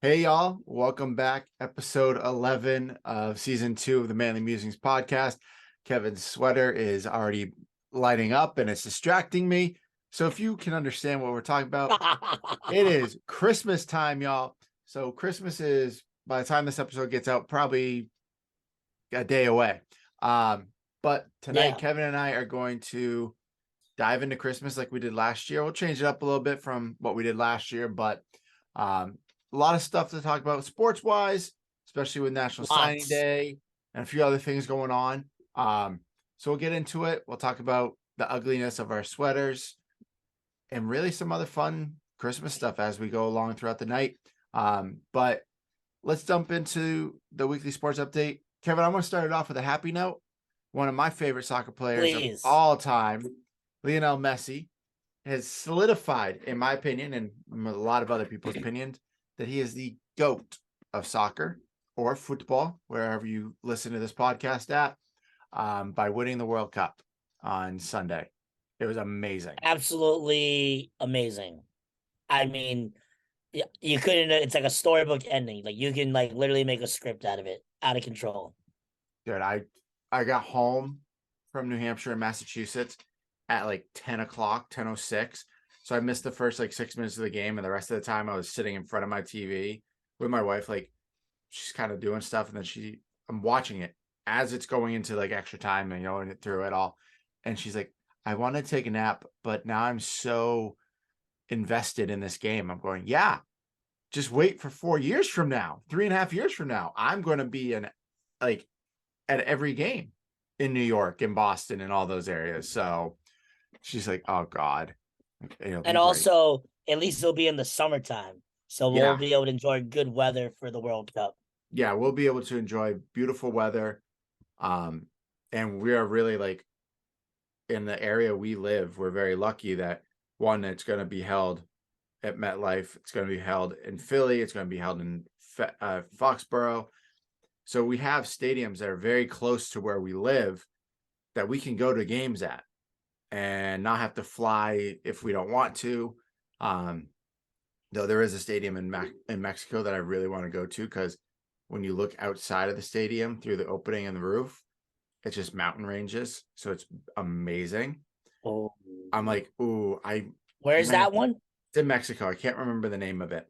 Hey y'all, welcome back. Episode 11 of season 2 of the Manly Musings podcast. Kevin's sweater is already lighting up and it's distracting me. So if you can understand what we're talking about, it is Christmas time, y'all. So Christmas is, by the time this episode gets out, probably a day away. But tonight, Yeah, Kevin and I are going to dive into Christmas like we did last year. We'll change it up a little bit from what we did last year, but a lot of stuff to talk about sports wise, especially with National Signing lots. Day and a few other things going on. So we'll get into it. We'll talk about the ugliness of our sweaters and really some other fun Christmas stuff as we go along throughout the night. But let's jump into the weekly sports update. Kevin, I'm going to start it off with a happy note. One of my favorite soccer players of Please. all time, Lionel Messi, has solidified, in my opinion, and a lot of other people's opinions, that he is the GOAT of soccer or football, wherever you listen to this podcast at, by winning the World Cup on Sunday. It was amazing. Absolutely amazing. I mean, you couldn't, it's like a storybook ending. Like you can like literally make a script out of it, out of control. Dude, I got home from New Hampshire and Massachusetts at like 10 o'clock, 10:06. So I missed the first like 6 minutes of the game, and the rest of the time I was sitting in front of my TV with my wife, like she's kind of doing stuff, and then I'm watching it as it's going into like extra time and going through it all. And she's like, I want to take a nap, but now I'm so invested in this game. I'm going, yeah, just wait for 4 years from now, 3.5 years from now. I'm going to be like at every game in New York and Boston and all those areas. So she's like, oh God, it'll And be great. also, at least it'll be in the summertime. So we'll Yeah. be able to enjoy good weather for the World Cup. Yeah. We'll be able to enjoy beautiful weather. Um, and we are really like in the area we live, we're very lucky that one, it's going to be held at MetLife. It's going to be held in Philly. It's going to be held in Foxborough. So we have stadiums that are very close to where we live that we can go to games at and not have to fly if we don't want to. Though there is a stadium in Mexico that I really want to go to, because when you look outside of the stadium through the opening in the roof, it's just mountain ranges. So it's amazing. Oh, I'm like, ooh, where's that one? It's in Mexico. I can't remember the name of it.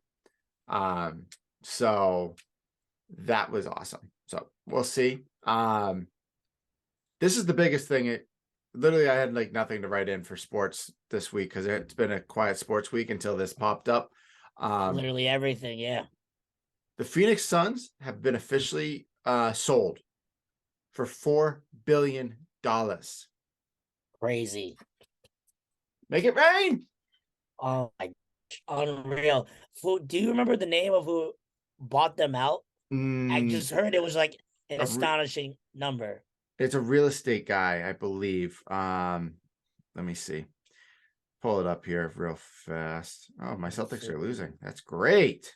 So that was awesome. So we'll see. This is the biggest thing. Literally, I had like nothing to write in for sports this week because it's been a quiet sports week until this popped up. Literally everything. Yeah. The Phoenix Suns have been officially sold for $4 billion. Crazy. Make it rain. Oh my, unreal. Do you remember the name of who bought them out? I just heard it was like an astonishing number. It's a real estate guy, I believe. Let me see. Pull it up here real fast. Oh, my Celtics are losing. That's great.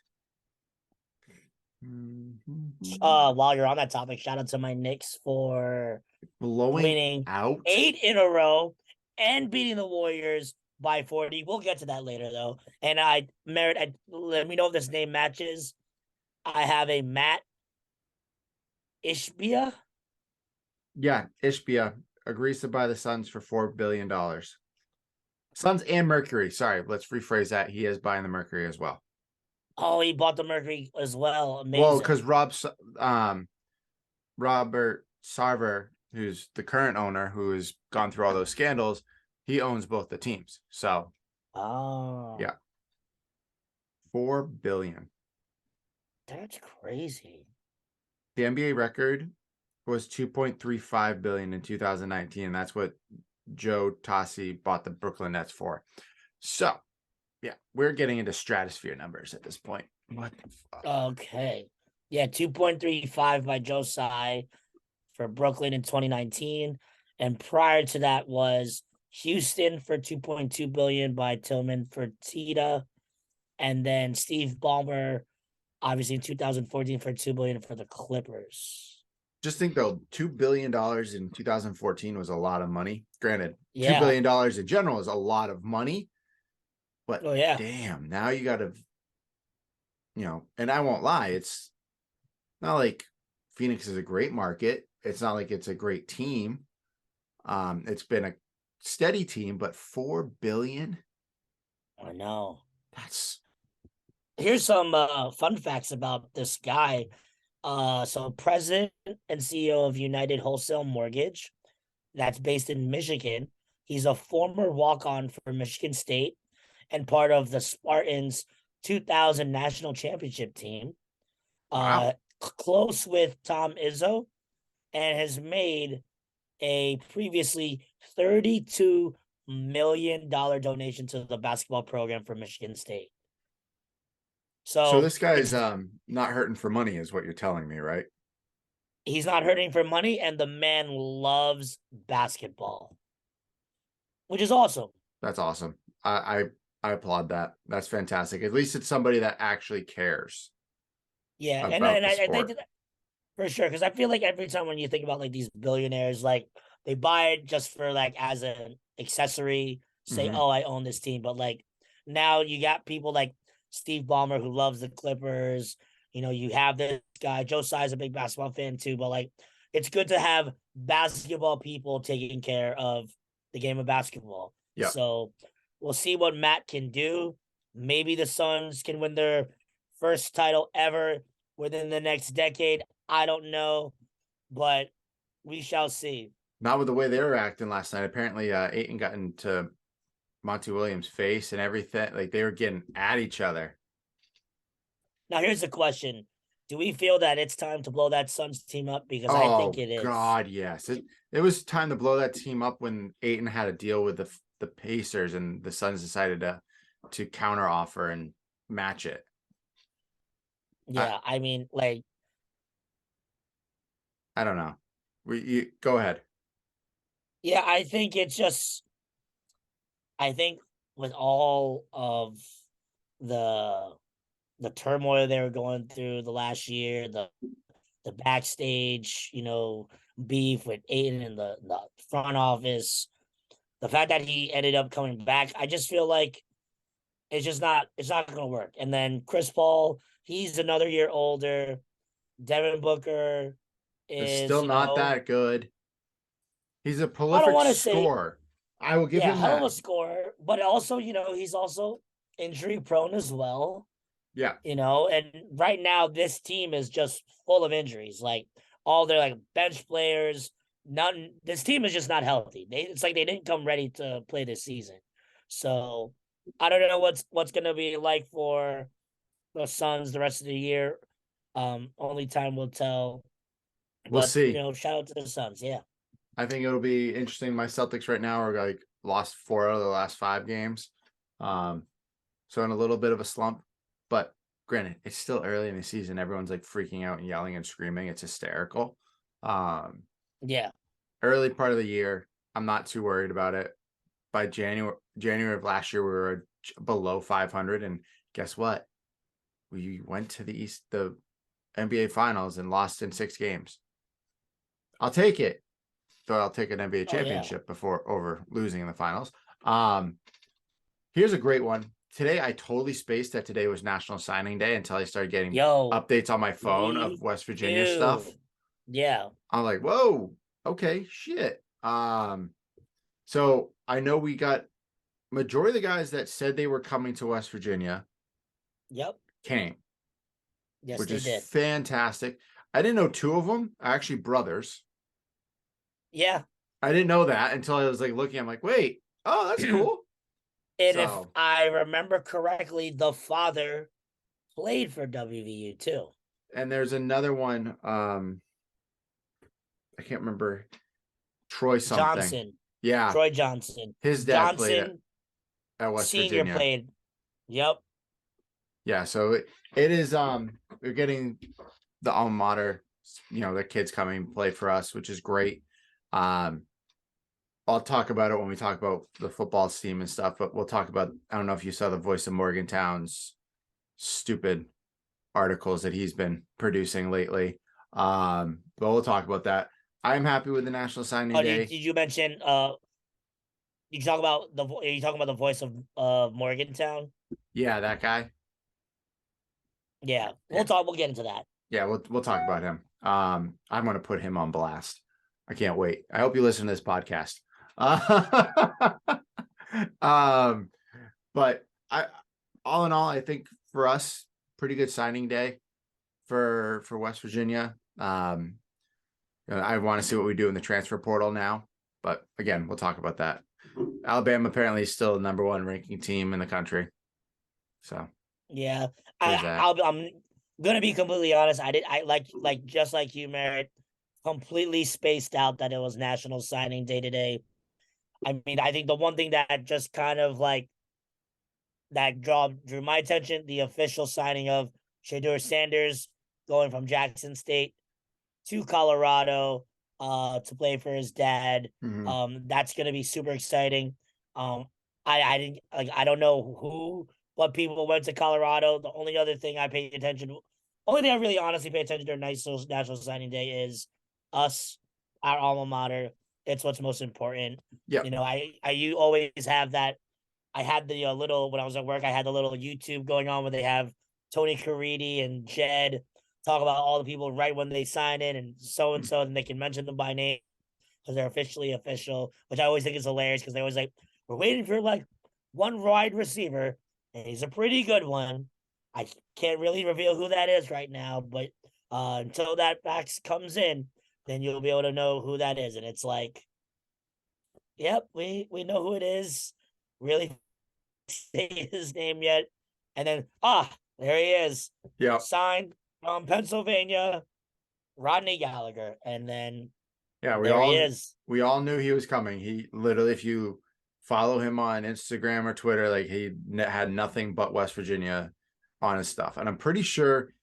While you're on that topic, shout out to my Knicks for Blowing winning out 8 in a row and beating the Warriors by 40. We'll get to that later though. And Merritt, let me know if this name matches. I have a Matt Ishbia. Yeah, Ishbia agrees to buy the Suns for $4 billion. Suns and Mercury. Sorry, let's rephrase that. He is buying the Mercury as well. Oh, he bought the Mercury as well. Amazing. Well, because Robert Sarver, who's the current owner, who has gone through all those scandals, he owns both the teams. So, yeah, $4 billion. That's crazy. The NBA record was $2.35 billion in 2019, and that's what Joe Tossi bought the Brooklyn Nets for. So, yeah, we're getting into stratosphere numbers at this point. What the fuck? Okay. Yeah, 2.35 by Joe Tsai for Brooklyn in 2019. And prior to that was Houston for 2.2 billion by Tillman Fertitta. And then Steve Ballmer, obviously in 2014 for 2 billion for the Clippers. Just think though, $2 billion in 2014 was a lot of money. Granted, Yeah. $2 billion in general is a lot of money. But oh, yeah. damn, now you got to and I won't lie, it's not like Phoenix is a great market. It's not like it's a great team. It's been a steady team, but 4 billion. I know. That's Here's some fun facts about this guy. So president and CEO of United Wholesale Mortgage, that's based in Michigan. He's a former walk-on for Michigan State and part of the Spartans 2000 national championship team. wow. Close with Tom Izzo, and has made a previously $32 million donation to the basketball program for Michigan State. So So this guy's it's not hurting for money, is what you're telling me, right? he's not hurting for money, and the man loves basketball, which is awesome. That's awesome. I applaud that. That's fantastic. At least it's somebody that actually cares Yeah, and about and the I think sport. that for sure, because I feel like every time when you think about like these billionaires, like they buy it just for like as an accessory, say, Hmm. "Oh, I own this team," but like now you got people like Steve Ballmer who loves the Clippers. You have this guy Joe Tsai's a big basketball fan too, but like it's good to have basketball people taking care of the game of basketball. Yeah. So we'll see what Matt can do. Maybe the Suns can win their first title ever within the next decade. I don't know, but we shall see. Not with the way they were acting last night. Apparently, Aiton got into Monty Williams' face and everything. Like they were getting at each other. Now, here's the question. Do we feel that it's time to blow that Suns team up? Because I think Oh it is. God, yes. It was time to blow that team up when Aiton had to deal with the Pacers and the Suns decided to counter offer and match it. I Yeah, I mean, like, I don't know. You go ahead. yeah, I think it's just, I think with all of the the turmoil they were going through the last year, the backstage, beef with Aiden in the front office, the fact that he ended up coming back, I just feel like it's not gonna work. And then Chris Paul, he's another year older. Devin Booker It's is, still not that good. He's a I don't prolific want to say, scorer. I will give yeah, him hell of that. a scorer, but also, he's also injury prone as well. Yeah. And right now this team is just full of injuries. Like all their like bench players, none this team is just not healthy. It's like they didn't come ready to play this season. So I don't know what's gonna be like for the Suns the rest of the year. Only time will tell. We'll But see. shout out to the Suns. Yeah. I think it'll be interesting. My Celtics right now are like lost 4 out of the last 5 games. Um, so in a little bit of a slump. But granted, it's still early in the season. Everyone's like freaking out and yelling and screaming. It's hysterical. Um, Yeah. Early part of the year, I'm not too worried about it. By January of last year, we were below 500, and guess what? We went to the NBA Finals and lost in 6 games. I'll take it, though. I'll take an NBA Oh yeah. championship before over losing in the finals. Um, Here's a great one. Today, I totally spaced that today was National Signing Day until I started getting Yo, updates on my phone of me West Virginia stuff. too. Yeah. I'm like, whoa, okay, shit. So I know we got majority of the guys that said they were coming to West Virginia Yep. came, Yes, which they is did. fantastic. I didn't know 2 of them are actually brothers. Yeah. I didn't know that until I was like looking. I'm like, wait, oh, that's And cool. if So, I remember correctly, the father played for WVU too. and there's another one. I can't remember Troy something. Johnson, Yeah, Troy Johnson. his dad played Johnson at West Senior Virginia. played. Yep. Yeah, so it is. We're getting the alma mater. The kids coming play for us, which is great. Um, I'll talk about it when we talk about the football team and stuff, but we'll talk about. I don't know if you saw the Voice of Morgantown's stupid articles that he's been producing lately. But we'll talk about that. I'm happy with the National Signing Oh, did, Day. did you mention? You talk about the? Are you talking about the voice of Morgantown? Yeah, that guy. Yeah, Yeah, we'll get into that. yeah, we'll talk about him. I'm gonna put him on blast. I can't wait. I hope you listen to this podcast. Uh, um, but I, all in all, I think for us, pretty good signing day for West Virginia. I want to see what we do in the transfer portal now, but again, we'll talk about that. Alabama apparently is still the number one ranking team in the country. So Yeah, there's that. I'm gonna be completely honest. I like just like you, Merritt, completely spaced out that it was National Signing Day today. I mean, I think the one thing that just kind of like that drew my attention, the official signing of Shedeur Sanders going from Jackson State to Colorado to play for his dad. Mm-hmm. That's gonna be super exciting. Um I didn't like I don't know who what people went to Colorado. The only other thing I paid attention to, only thing I really honestly pay attention to National Signing Day is us, our alma mater. It's what's most important. Yep. You know, you always have that. I had the little when I was at work. I had the little YouTube going on where they have Tony Caridi and Jed talk about all the people right when they sign in and so, and they can mention them by name because they're officially official, which I always think is hilarious because they always like, we're waiting for like one wide receiver, and he's a pretty good one. I can't really reveal who that is right now, but until that fax comes in, then you'll be able to know who that is. And it's like, yep, we know who it is. Really say his name yet. And then there he is. Yep. Signed from Pennsylvania, Rodney Gallagher. And then Yeah, there he is. we all knew he was coming. He literally, if you follow him on Instagram or Twitter, like he had nothing but West Virginia on his stuff, and I'm pretty sure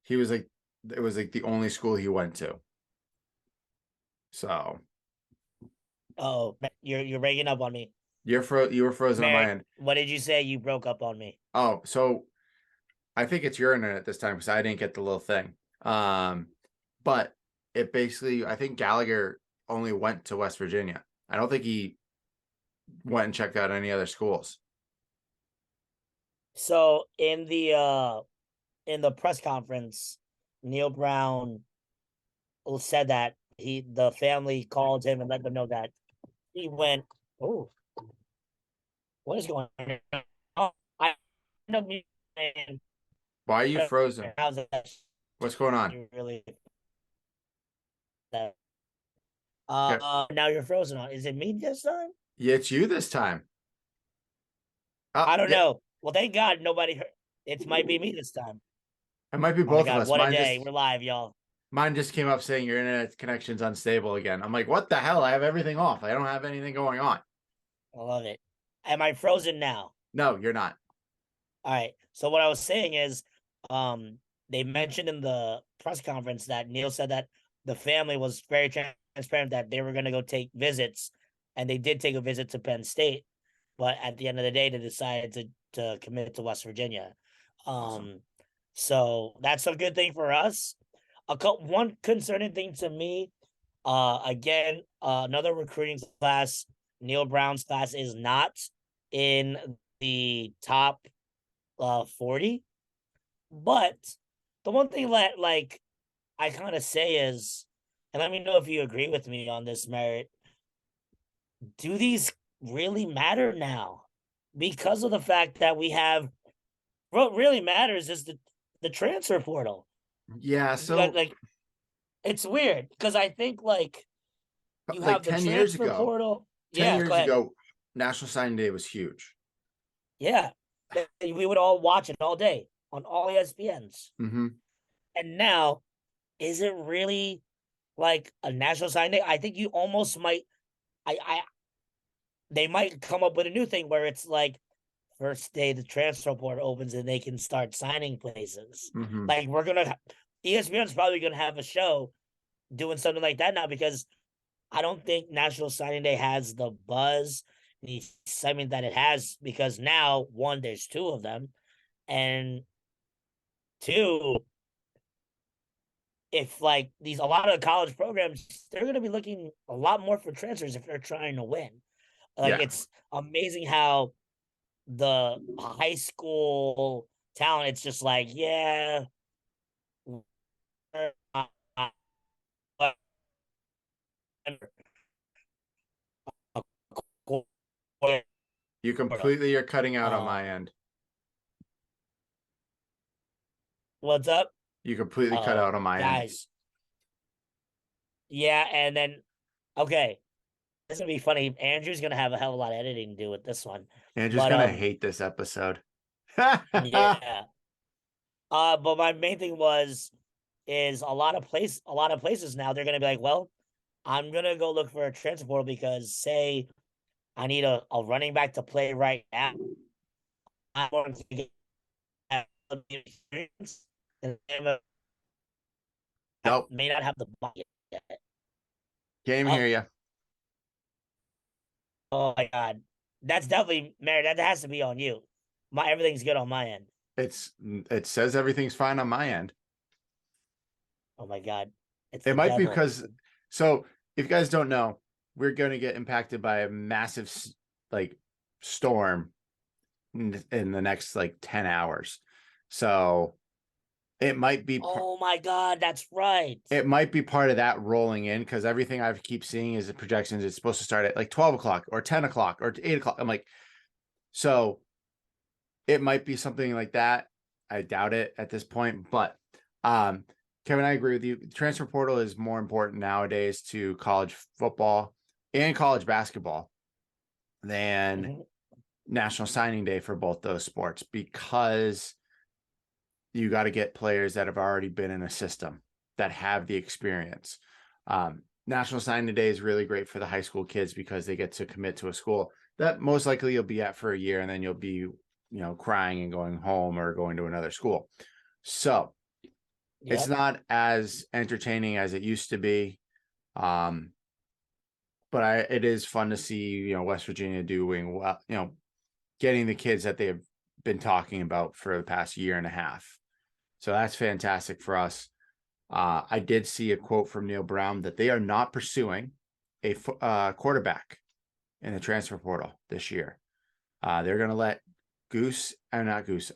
he was like it was like the only school he went to. So Oh, you're breaking up on me. you were frozen on my Merritt, end. what did you say? You broke up on me. Oh, so I think it's your internet this time because I didn't get the little thing. But it basically, I think Gallagher only went to West Virginia. I don't think he went and checked out any other schools. So in the press conference, Neil Brown said that the family called him and let them know that he went. Oh, what is going on? Oh, I know me saying Why are you frozen? how's that What's going on? really that Yeah, now you're frozen on. Is it me this time? yeah, it's you this time. Oh, I don't yeah, know. Well, thank God nobody heard. It might be me this time. it might be Oh my both of God, us. what a day. We're live, y'all. Mine just came up saying your internet connection's unstable again. I'm like, what the hell? I have everything off. I don't have anything going on. I love it. Am I frozen now? No, you're not. All right. So what I was saying is, they mentioned in the press conference that Neil said that the family was very transparent that they were going to go take visits, and they did take a visit to Penn State, but at the end of the day, they decided to commit to West Virginia. Awesome. Um, so that's a good thing for us. One concerning thing to me, again, another recruiting class. Neil Brown's class is not in the top 40. But the one thing that like I kind of say is, and let me know if you agree with me on this, Merritt, do these really matter now? Because of the fact that we have what really matters is the transfer portal. Yeah, Like, so like it's weird because I think like you like have the 10 years transfer ago, portal. 10 Yeah, go years ahead. ago, National Signing Day was huge. Yeah. We would all watch it all day on all ESPNs. Mm-hmm. And now, is it really like a national signing day? I think you almost might I they might come up with a new thing where it's like first day the transfer portal opens and they can start signing places. Mm-hmm. Like we're gonna ESPN's probably gonna have a show doing something like that now because I don't think National Signing Day has the buzz, the excitement that it has because now one, there's two of them, and two, if like these a lot of the college programs, they're gonna be looking a lot more for transfers if they're trying to win. Like Yeah. it's amazing how the high school talent, it's just like, yeah, You completely are cutting out on my um, end. what's up? You completely cut out on my end. Guys, yeah, and then okay, this is gonna be funny. Andrew's gonna have a hell of a lot of editing to do with this one, Andrew's but gonna hate this episode. yeah. But my main thing is a lot of places now they're gonna be like, well, I'm gonna go look for a transfer portal because say I need a running back to play right now. I want to get experience, and Nope, may not have the budget yet. can't even Oh, hear you. oh my god, that's definitely Mary. That has to be on you. My everything's good on my end. It says everything's fine on my end. Oh my god, it's It the might be devil. because so if you guys don't know, we're going to get impacted by a massive like storm in the next like 10 hours. So it might be Oh my god, that's right. it might be part of that rolling in because everything I keep seeing is the projections. It's supposed to start at like 12 o'clock or 10 o'clock or 8 o'clock. I'm like, so it might be something like that. I doubt it at this point, but um, Kevin, I agree with you. The transfer portal is more important nowadays to college football and college basketball than Mhm. National Signing Day for both those sports because you got to get players that have already been in a system that have the experience. National Signing Day is really great for the high school kids because they get to commit to a school that most likely you'll be at for a year and then you'll be, crying and going home or going to another school. So it's Yep. not as entertaining as it used to be. Um, but it is fun to see, West Virginia doing well, getting the kids that they have been talking about for the past year and a half. So that's fantastic for us. I did see a quote from Neil Brown that they are not pursuing a quarterback in the transfer portal this year. They're going to let Goose, not Goose.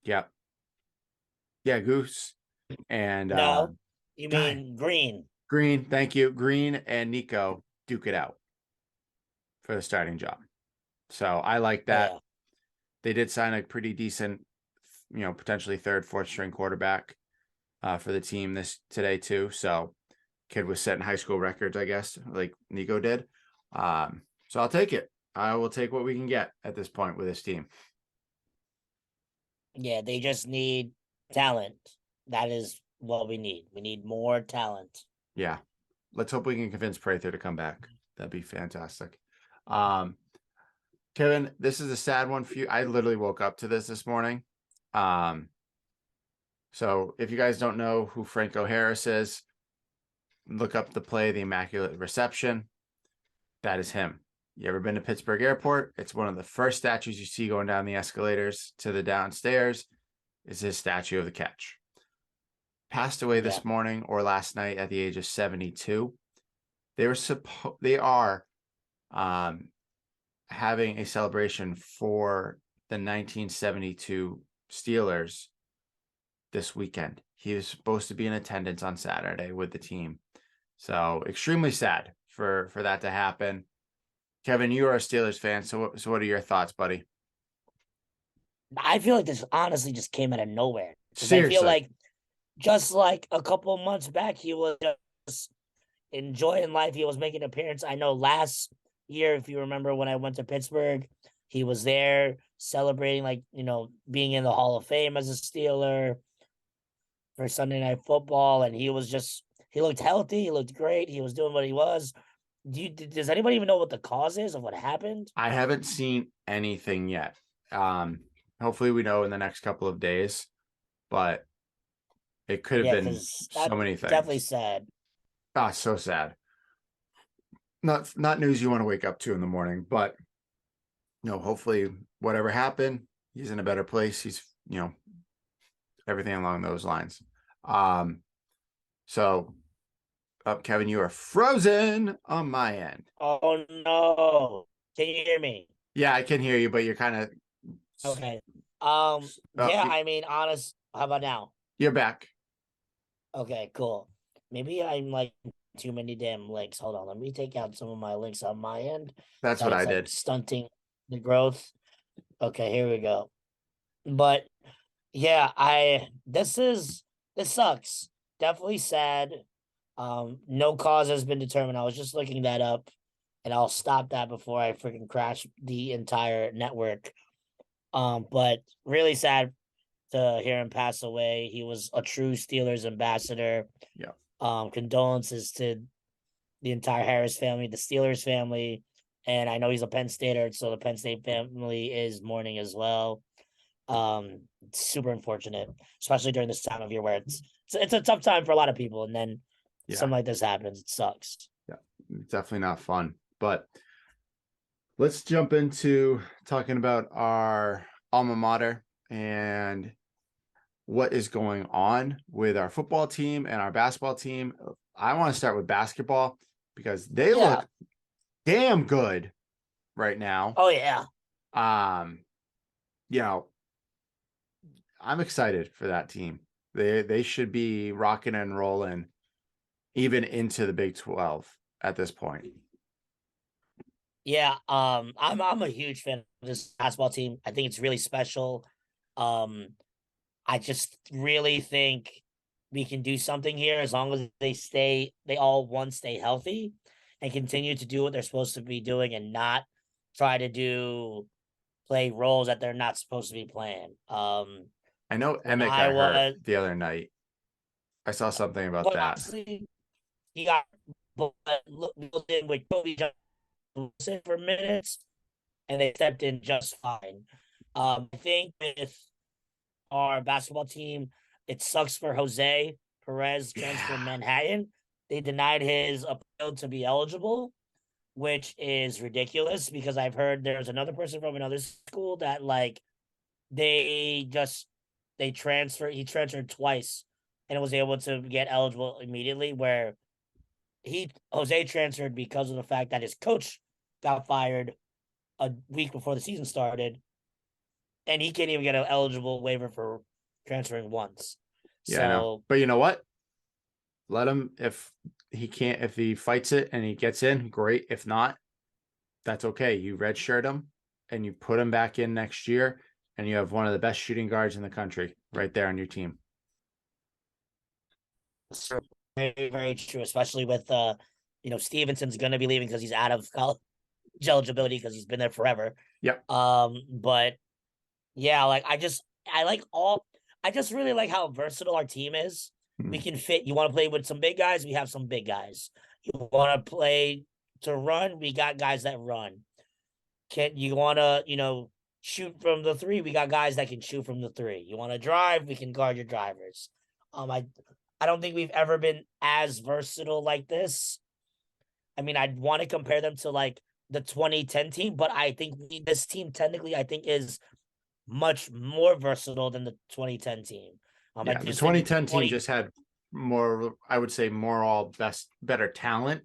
Yeah, yeah, Goose and No, you God mean green. Green. Thank you, Green and Nico duke it out for the starting job. So I like Oh that. yeah. They did sign a pretty decent, potentially third, fourth string quarterback for the team this today too. So kid was setting high school records, I guess, like Nico did. So I'll take it. I will take what we can get at this point with this team. Yeah, they just need talent. That is what we need. We need more talent. Yeah. Let's hope we can convince Prather to come back. That'd be fantastic. Um, Kevin, this is a sad one for you. I literally woke up to this morning. Um, so if you guys don't know who Franco Harris is, look up the play, The Immaculate Reception. That is him. You ever been to Pittsburgh Airport? It's one of the first statues you see going down the escalators to the downstairs is his statue of the catch. Passed away Yeah. this morning or last night at the age of 72. They are um, having a celebration for the 1972 Steelers this weekend. He was supposed to be in attendance on Saturday with the team. So extremely sad for that to happen. Kevin, you are a Steelers fan, so what are your thoughts, buddy? I feel like this honestly just came out of nowhere. Because I feel Seriously, like just like a couple months back, he was just enjoying life. He was making an appearance. I know last year, if you remember when I went to Pittsburgh, he was there celebrating, like, being in the Hall of Fame as a Steeler for Sunday Night Football. And he looked healthy. He looked great. He was doing what he was. Does anybody even know what the cause is of what happened? I haven't seen anything yet. Um, Hopefully we know in the next couple of days, but it could have Yeah, been because so that's many definitely things. sad. Ah, so sad. Not news you want to wake up to in the morning, but hopefully whatever happened, he's in a better place. He's, everything along those lines. Um, so Kevin, you are frozen on my end. Oh no. Can you hear me? Yeah, I can hear you, but you're kind of Okay. Yeah, I mean, honest. How about now? You're back. Okay, cool. Maybe I'm like too many damn links. Hold on, let me take out some of my links on my end That's what that I it's like did. stunting the growth. Okay, here we go. But yeah, I this sucks. Definitely sad. No cause has been determined. I was just looking that up, and I'll stop that before I freaking crash the entire network. But really sad to hear him pass away. He was a true Steelers ambassador. Yeah. Condolences to the entire Harris family, the Steelers family, and I know he's a Penn Stater, so the Penn State family is mourning as well. It's super unfortunate, especially during this time of year where it's a tough time for a lot of people, and then Yeah. something like this happens. It sucks. Yeah. Definitely not fun. But let's jump into talking about our alma mater and what is going on with our football team and our basketball team. I want to start with basketball because they Yeah. look damn good right now. Oh yeah. Um, you know, I'm excited for that team. They should be rocking and rolling even into the Big 12 at this point. Yeah. I'm a huge fan of this basketball team. I think it's really special. Um, I just really think we can do something here as long as they all one stay healthy and continue to do what they're supposed to be doing and not try to play roles that they're not supposed to be playing. I know When Emmett I got hurt was, the other night. I saw something about but that. honestly, he got but look in with Kobe Johnson for minutes, and they stepped in just fine. I think with our basketball team. It sucks for Jose Perez, transfer from Yeah. Manhattan. They denied his appeal to be eligible, which is ridiculous because I've heard there's another person from another school that like they just he transferred twice and was able to get eligible immediately where he Jose transferred because of the fact that his coach got fired a week before the season started and he can't even get an eligible waiver for transferring once. Yeah, I know. So But you know what? Let him if he fights it and he gets in, great. If not, that's okay. You redshirt him and you put him back in next year, and you have one of the best shooting guards in the country right there on your team. very, very true, especially with Stevenson's gonna be leaving because he's out of college eligibility because he's been there forever. Yep. But yeah, like I just really like how versatile our team is. We Hmm. can fit. You want to play with some big guys? We have some big guys. You want to play to run? We got guys that run. Can you want to shoot from the three? We got guys that can shoot from the three. You want to drive? We can guard your drivers. I don't think we've ever been as versatile like this. I mean, I'd want to compare them to like the 2010 team, but I think this team technically I think is much more versatile than the 2010 team. I Yeah, the just think the 2010 team 20 just had more, I would say, more all better talent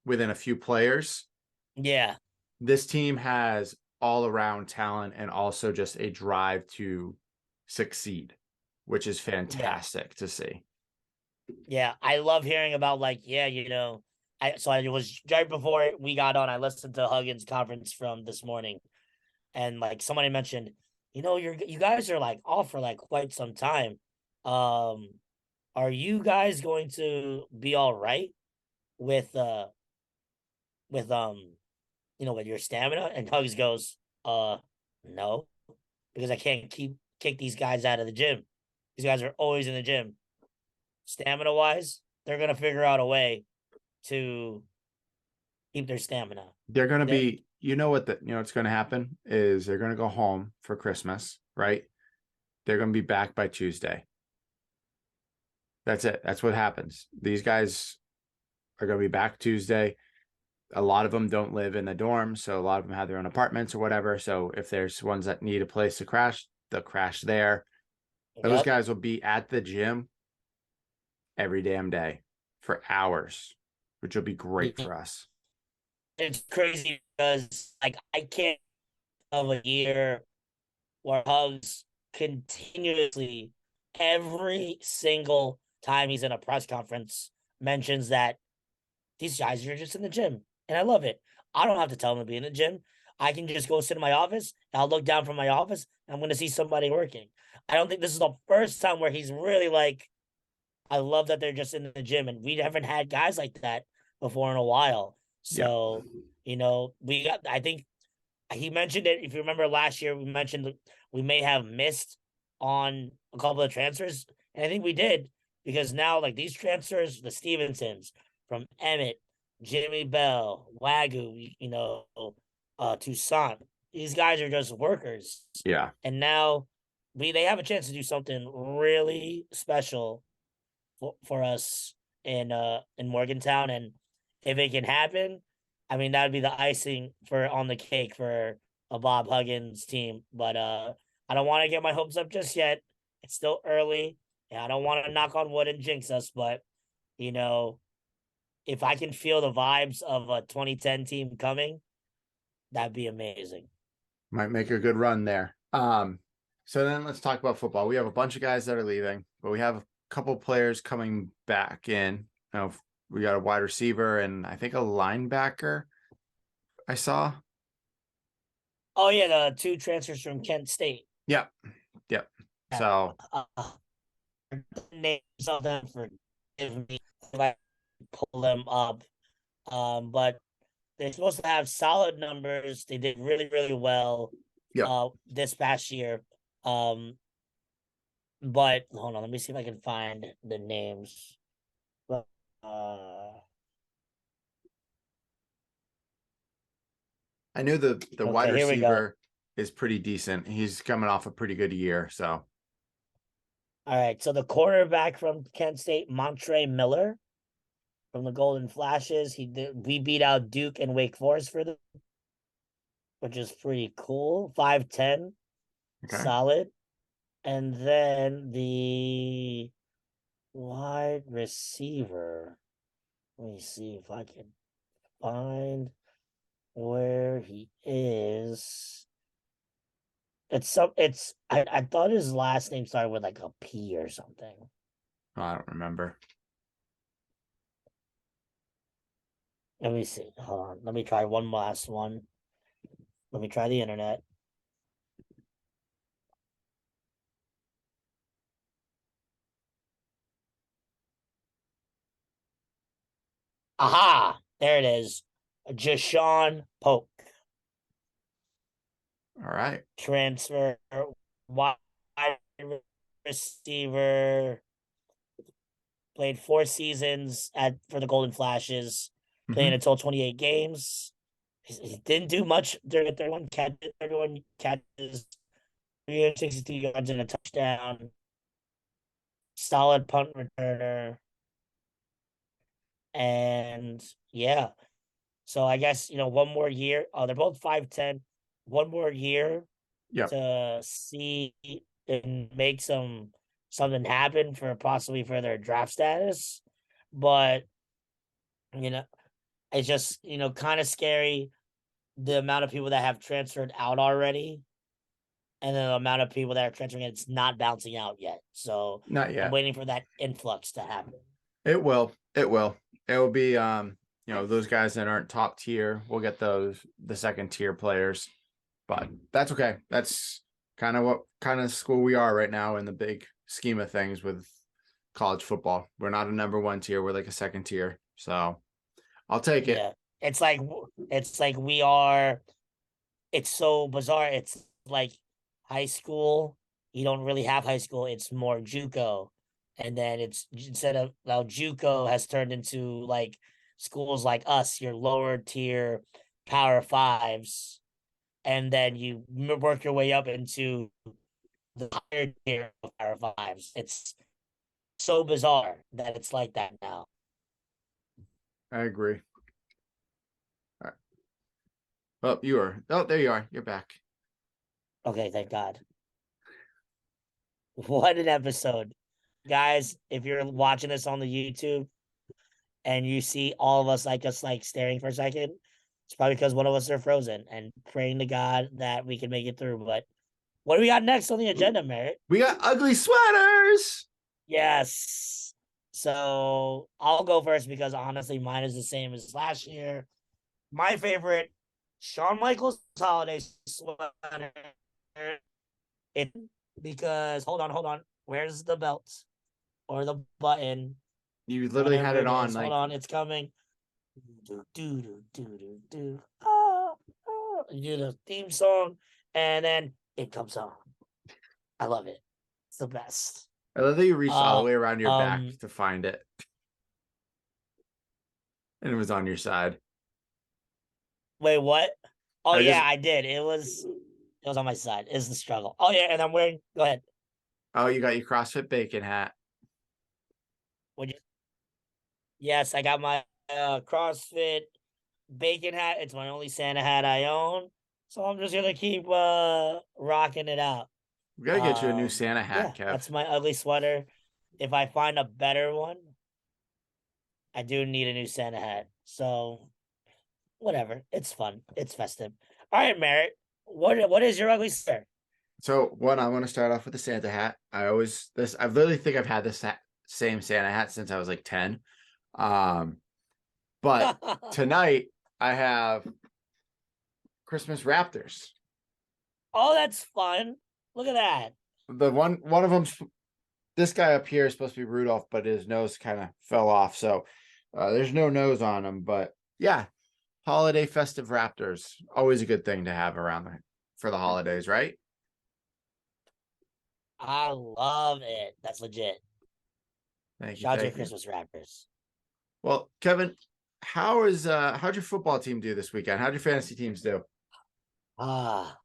within a few players. yeah, This team has all around talent and also just a drive to succeed, which is yeah. fantastic to see. Yeah, I love hearing about like I was right before we got on. I listened to Huggins' conference from this morning, and like somebody mentioned, you guys are like off for like quite some time. Um, are you guys going to be all right with with with your stamina? And Huggins goes, no, because I can't kick these guys out of the gym. These guys are always in the gym. Stamina wise, they're gonna figure out a way to keep their stamina. They're going to That be, what's going to happen is they're going to go home for Christmas, right? They're going to be back by Tuesday. That's it. That's what happens. These guys are going to be back Tuesday. A lot of them don't live in the dorm, so a lot of them have their own apartments or whatever. So if there's ones that need a place to crash, they'll crash there. Those yep. guys will be at the gym every damn day for hours, which will be great for us. It's crazy because like I can't of a year where Hugs continuously, every single time he's in a press conference, mentions that these guys are just in the gym. And I love it. I don't have to tell them to be in the gym. I can just go sit in my office. I'll look down from my office. And I'm going to see somebody working. I don't think this is the first time where he's really like, I love that they're just in the gym. And we haven't had guys like that before in a while. Yeah. So, we got, I think he mentioned it. If you remember last year, we mentioned we may have missed on a couple of transfers. And I think we did because now, like these transfers, the Stevensons from Emmett, Jimmy Bell, Wagyu, Toussaint, these guys are just workers. Yeah. And now they have a chance to do something really special for us in Morgantown. And if it can happen, I mean that would be the icing for on the cake for a Bob Huggins team. But I don't want to get my hopes up just yet. It's still early, and I don't want to knock on wood and jinx us, but you know, if I can feel the vibes of a 2010 team coming, that'd be amazing. Might make a good run there. So then let's talk about football. We have a bunch of guys that are leaving, but we have a couple players coming back in. We got a wide receiver and I think a linebacker I saw. Oh yeah, the two transfers from Kent State. Yep. Yep. So Names of them forgive me if I pull them up. But they're supposed to have solid numbers. They did really, really well yep. This past year. But hold on, let me see if I can find the names. But I knew the wide here we go. receiver is pretty decent. He's coming off a pretty good year. So All right. So the quarterback from Kent State, Montre Miller from the Golden Flashes. We beat out Duke and Wake Forest for them, which is pretty cool. 5'10", okay. solid. And then the wide receiver. Let me see if I can find where he is. I thought his last name started with like a P or something. Oh, I don't remember. Let me see. Hold on. Let me try one last one. Let me try the internet. Aha! There it is. Jashawn Polk. All right. Transfer wide receiver. Played 4 seasons for the Golden Flashes. Playing a total 28 games. He didn't do much during the 31 catches, 362 yards and a touchdown. Solid punt returner. And yeah. So I guess, one more year. Oh, they're both 5'10". One more year to see and make something happen for possibly for their draft status. But it's just, kind of scary the amount of people that have transferred out already. And then the amount of people that are transferring, it's not bouncing out yet. So not yet. I'm waiting for that influx to happen. It will. It will. It will be those guys that aren't top tier. We'll get the second tier players. But that's okay. That's kind of school we are right now in the big scheme of things with college football. We're not a number 1 tier. We're like a second tier. So I'll take it. Yeah. It's like we are. It's so bizarre. It's like high school. You don't really have high school. It's more JUCO, and then it's instead of now JUCO has turned into like schools like us, your lower tier Power Fives, and then you work your way up into the higher tier of Power Fives. It's so bizarre that it's like that now. I agree. All right. Oh, there you are. You're back. Okay, thank God. What an episode. Guys, if you're watching this on the YouTube and you see all of us like staring for a second, it's probably because one of us are frozen and praying to God that we can make it through. But What do we got next on the agenda, Merritt? We got ugly sweaters. Yes. So I'll go first because honestly, mine is the same as last year. My favorite, Shawn Michaels holiday sweater. It because hold on. Where's the belt or the button? You literally had Whatever it it on is. Hold like on, it's coming. Do. Do the theme song, and then it comes on. I love it. It's the best. I love that you reached all the Uh, way around your back um, to find it. And it was on your side. wait, what? Oh I yeah, just I did. It was on my side. It's the struggle. Oh yeah, and I'm wearing. Go ahead. oh, you got your CrossFit bacon hat. Would you? Yes, I got my CrossFit bacon hat. It's my only Santa hat I own, so I'm just gonna keep rocking it out. We gotta get you a new Santa hat, Yeah, Kev. that's my ugly sweater. If I find a better one, I do need a new Santa hat. So whatever, it's fun. It's festive. All right, Merritt. What is your ugly sweater? So one, I want to start off with the Santa hat. I literally think I've had this same Santa hat since I was like 10. Um, but tonight I have Christmas Raptors. Oh, that's fun. Look at that. The one of them's this guy up here is supposed to be Rudolph, but his nose kind of fell off. So there's no nose on him. But yeah, holiday festive Raptors. Always a good thing to have around for the holidays, right? I love it. That's legit. Thank you, Shout out to your thank you. Christmas rappers. Well, Kevin, how'd your football team do this weekend? How'd your fantasy teams do? Ah,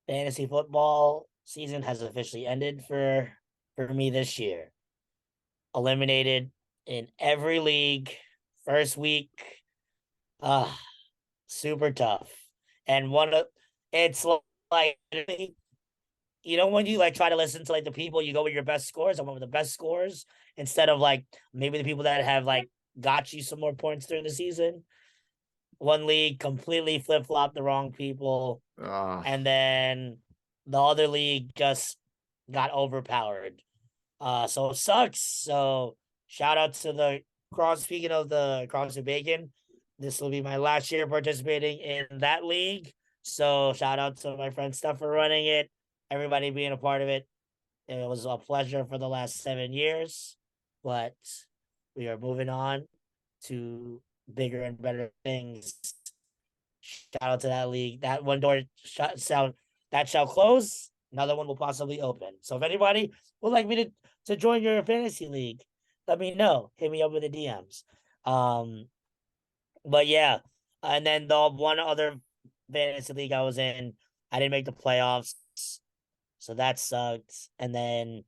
fantasy football season has officially ended for me this year. Eliminated in every league. First week. Ah, super tough. And one of it's like when you like try to listen to like the people, you go with your best scores. I went with the best scores instead of like maybe the people that have like got you some more points during the season. One league completely flip flopped the wrong people, Uh, and then the other league just got overpowered. So it sucks. So shout out to the cross. Speaking of the CrossFit Bacon, this will be my last year participating in that league. So shout out to my friend Steph for running it, everybody being a part of it. It was a pleasure for the last 7 years, but we are moving on to bigger and better things. Shout out to that league. That one door shall close. Another one will possibly open. So if anybody would like me to join your fantasy league, let me know. Hit me up with the DMs. But yeah, and then the one other fantasy league I was in, I didn't make the playoffs, so that sucked. And then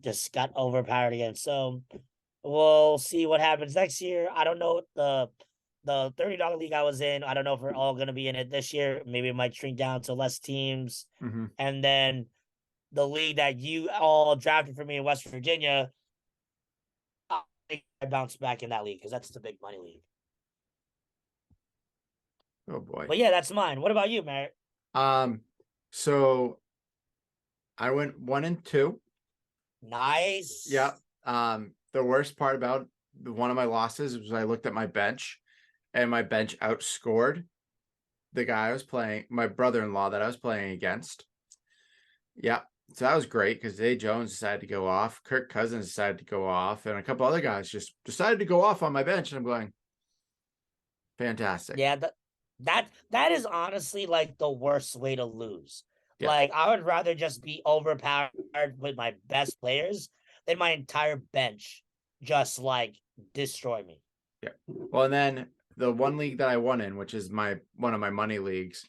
just got overpowered again. So we'll see what happens next year. I don't know the $30 league I was in. I don't know if we're all gonna be in it this year. Maybe it might shrink down to less teams. mhm. And then the league that you all drafted for me in West Virginia, I think I bounced back in that league because that's the big money league. Oh boy. But yeah, that's mine. What about you, Merritt? Um, so I went 1-2. Nice. Yeah. The worst part about one of my losses was I looked at my bench, and my bench outscored the guy I was playing, my brother-in-law that I was playing against. Yeah. So that was great because Zay Jones decided to go off, Kirk Cousins decided to go off, and a couple other guys just decided to go off on my bench. And I'm going, fantastic. Yeah, that is honestly like the worst way to lose. Yeah. Like I would rather just be overpowered with my best players than my entire bench just like destroy me. Yeah. Well, and then the one league that I won in, which is one of my money leagues,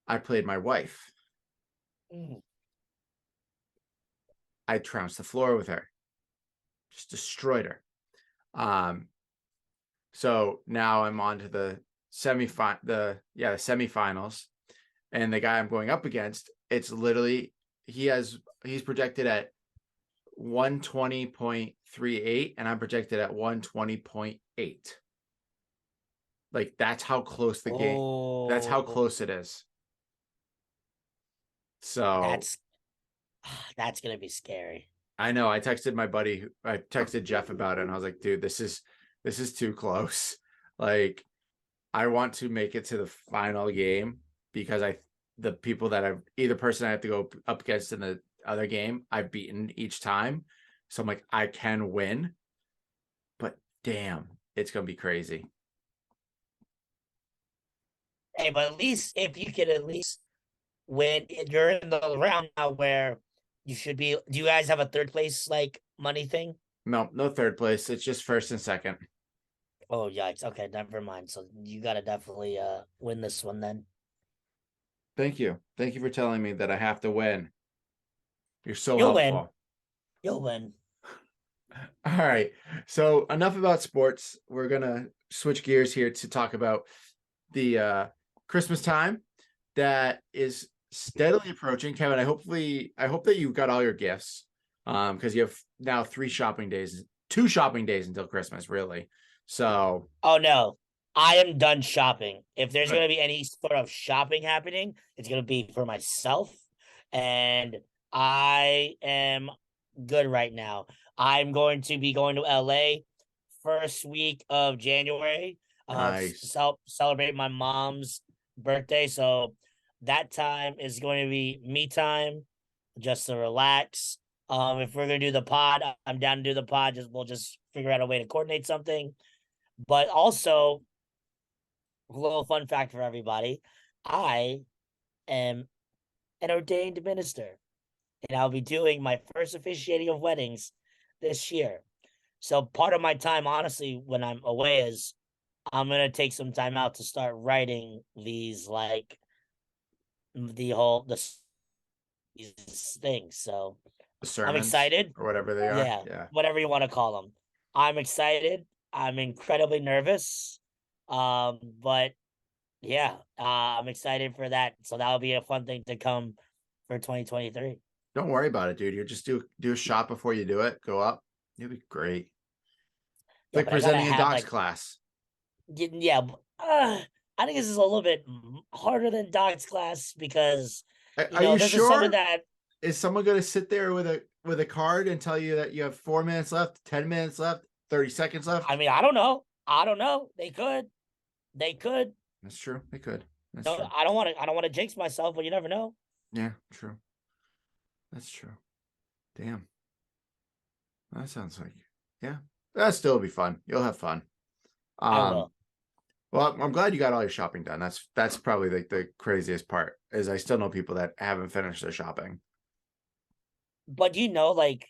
I played my wife. Mm. I trounced the floor with her, just destroyed her. So now I'm on to the semifinals, and the guy I'm going up against, it's literally he's projected at 120.38, and I'm projected at 120.8. Like that's how close the game. That's how Oh, close it is. So That's that's gonna be scary. I know I texted my buddy, I texted Jeff about it, and I was like, dude, this is too close. Like, I want to make it to the final game because the people that I've either person I have to go up against in the other game, I've beaten each time. So I'm like, I can win, but damn, it's gonna be crazy. Hey, but at least if you can at least win, you're in the round now where you should be. Do you guys have a third place like money thing? No, no third place. It's just first and second. Oh yikes! Okay, never mind. So you gotta definitely win this one then. Thank you. Thank you for telling me that I have to win. You're so You'll win. helpful. You'll win. All right. So enough about sports. We're gonna switch gears here to talk about the Christmas time that is steadily approaching. Kevin, I hope that you got all your gifts. Because you have now two shopping days until Christmas, really. So Oh no, I am done shopping. If there's good. gonna be any sort of shopping happening, it's gonna be for myself, and I am good right now. I'm going to be going to LA first week of January. Nice. Celebrate my mom's birthday, so that time is going to be me time, just to relax. If we're gonna do the pod, I'm down to do the pod. We'll just figure out a way to coordinate something. But also, a little fun fact for everybody: I am an ordained minister, and I'll be doing my first officiating of weddings this year. So part of my time, honestly, when I'm away, is I'm gonna take some time out to start writing these, like the whole these things. So The I'm sermons excited. or whatever they are. Yeah, Yeah. whatever you want to call them. I'm excited. I'm incredibly nervous. But yeah, I'm excited for that. So that'll be a fun thing to come for 2023. Don't worry about it, dude. You just do a shot before you do it. Go up. You'll be great. It's Yeah, like but I gotta presenting in have docs like, class. yeah. I think this is a little bit harder than Doc's class because Are you this is something sure? that, Is someone going to sit there with a card and tell you that you have 4 minutes left, 10 minutes left, 30 seconds I left? mean, I don't know. I don't know. They could. That's true. They could. That's No, true. I don't want to jinx myself, but you never know. Yeah, true. That's true. Damn. That sounds like, yeah. That'll still be fun. You'll have fun. I Um, will. well, I'm glad you got all your shopping done. That's probably like the craziest part is I still know people that haven't finished their shopping. But like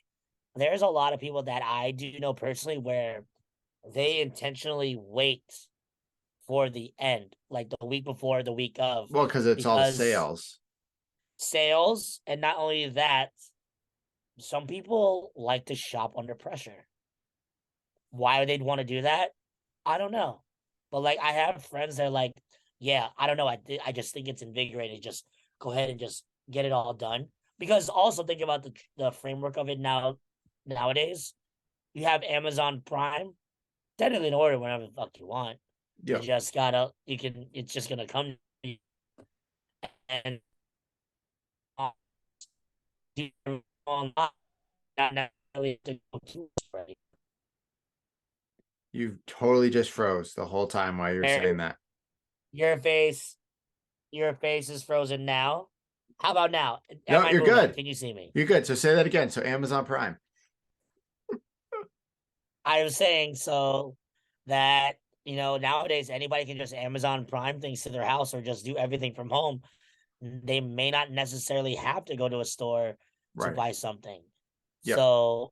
there's a lot of people that I do know personally where they intentionally wait for the end, like the week before, the week of, Well, because it's all the because sales. sales, and not only that, some people like to shop under pressure. Why they'd want to do that, I don't know. But like, I have friends that are like, yeah, I don't know. I just think it's invigorating. Just go ahead and just get it all done. Because also think about the framework of it nowadays. You have Amazon Prime. Technically, can order whenever the fuck you want. You Yeah. just gotta. You can. It's just gonna come to you and online. Not necessarily to go to right. You totally just froze the whole time while you were saying that. Your face, your face is frozen now. How about now? Am No, I you're moving? good. Can you see me? You're good. So say that again. So Amazon Prime. I was saying so that nowadays anybody can just Amazon Prime things to their house or just do everything from home. They may not necessarily have to go to a store to Right. buy something. Yep. So,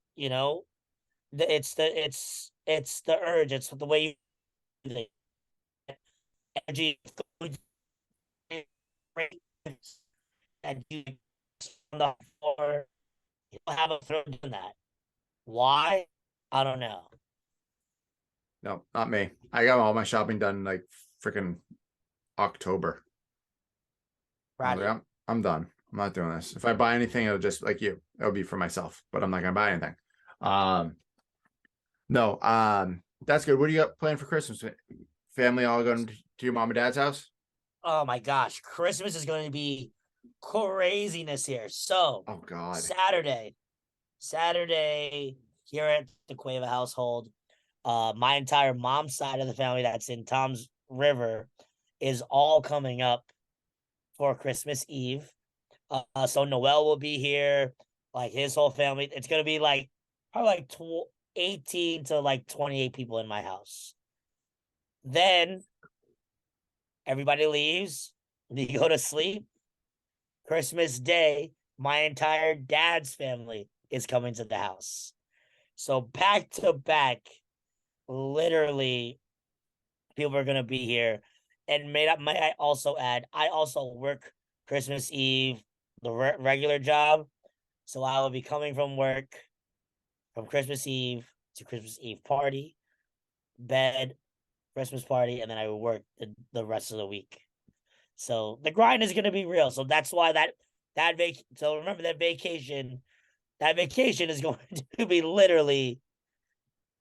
it's the urge. It's the way you the energy and you on the floor. You don't have a throw doing that. Why? I don't know. No, not me. I got all my shopping done like freaking October. I Proud was of like, you. I'm done. I'm not doing this. If I buy anything, it'll just like you. It'll be for myself, but I'm not gonna buy anything. Um, no, that's good. What do you got planned for Christmas? Family all going to your mom and dad's house? Oh my gosh, Christmas is going to be craziness here. So Oh God. Saturday here at the Cueva household, my entire mom's side of the family that's in Tom's River is all coming up for Christmas Eve. So Noel will be here, like his whole family. It's gonna be like probably like 18 to like 28 people in my house. Then everybody leaves. We go to sleep. Christmas Day, my entire dad's family is coming to the house. So back to back, literally, people are gonna be here. And may I also add, I also work Christmas Eve, the regular job. So I will be coming from work from Christmas Eve to Christmas Eve party, bed, Christmas party, and then I will work the rest of the week. So the grind is gonna be real. So that's why so remember that vacation is going to be literally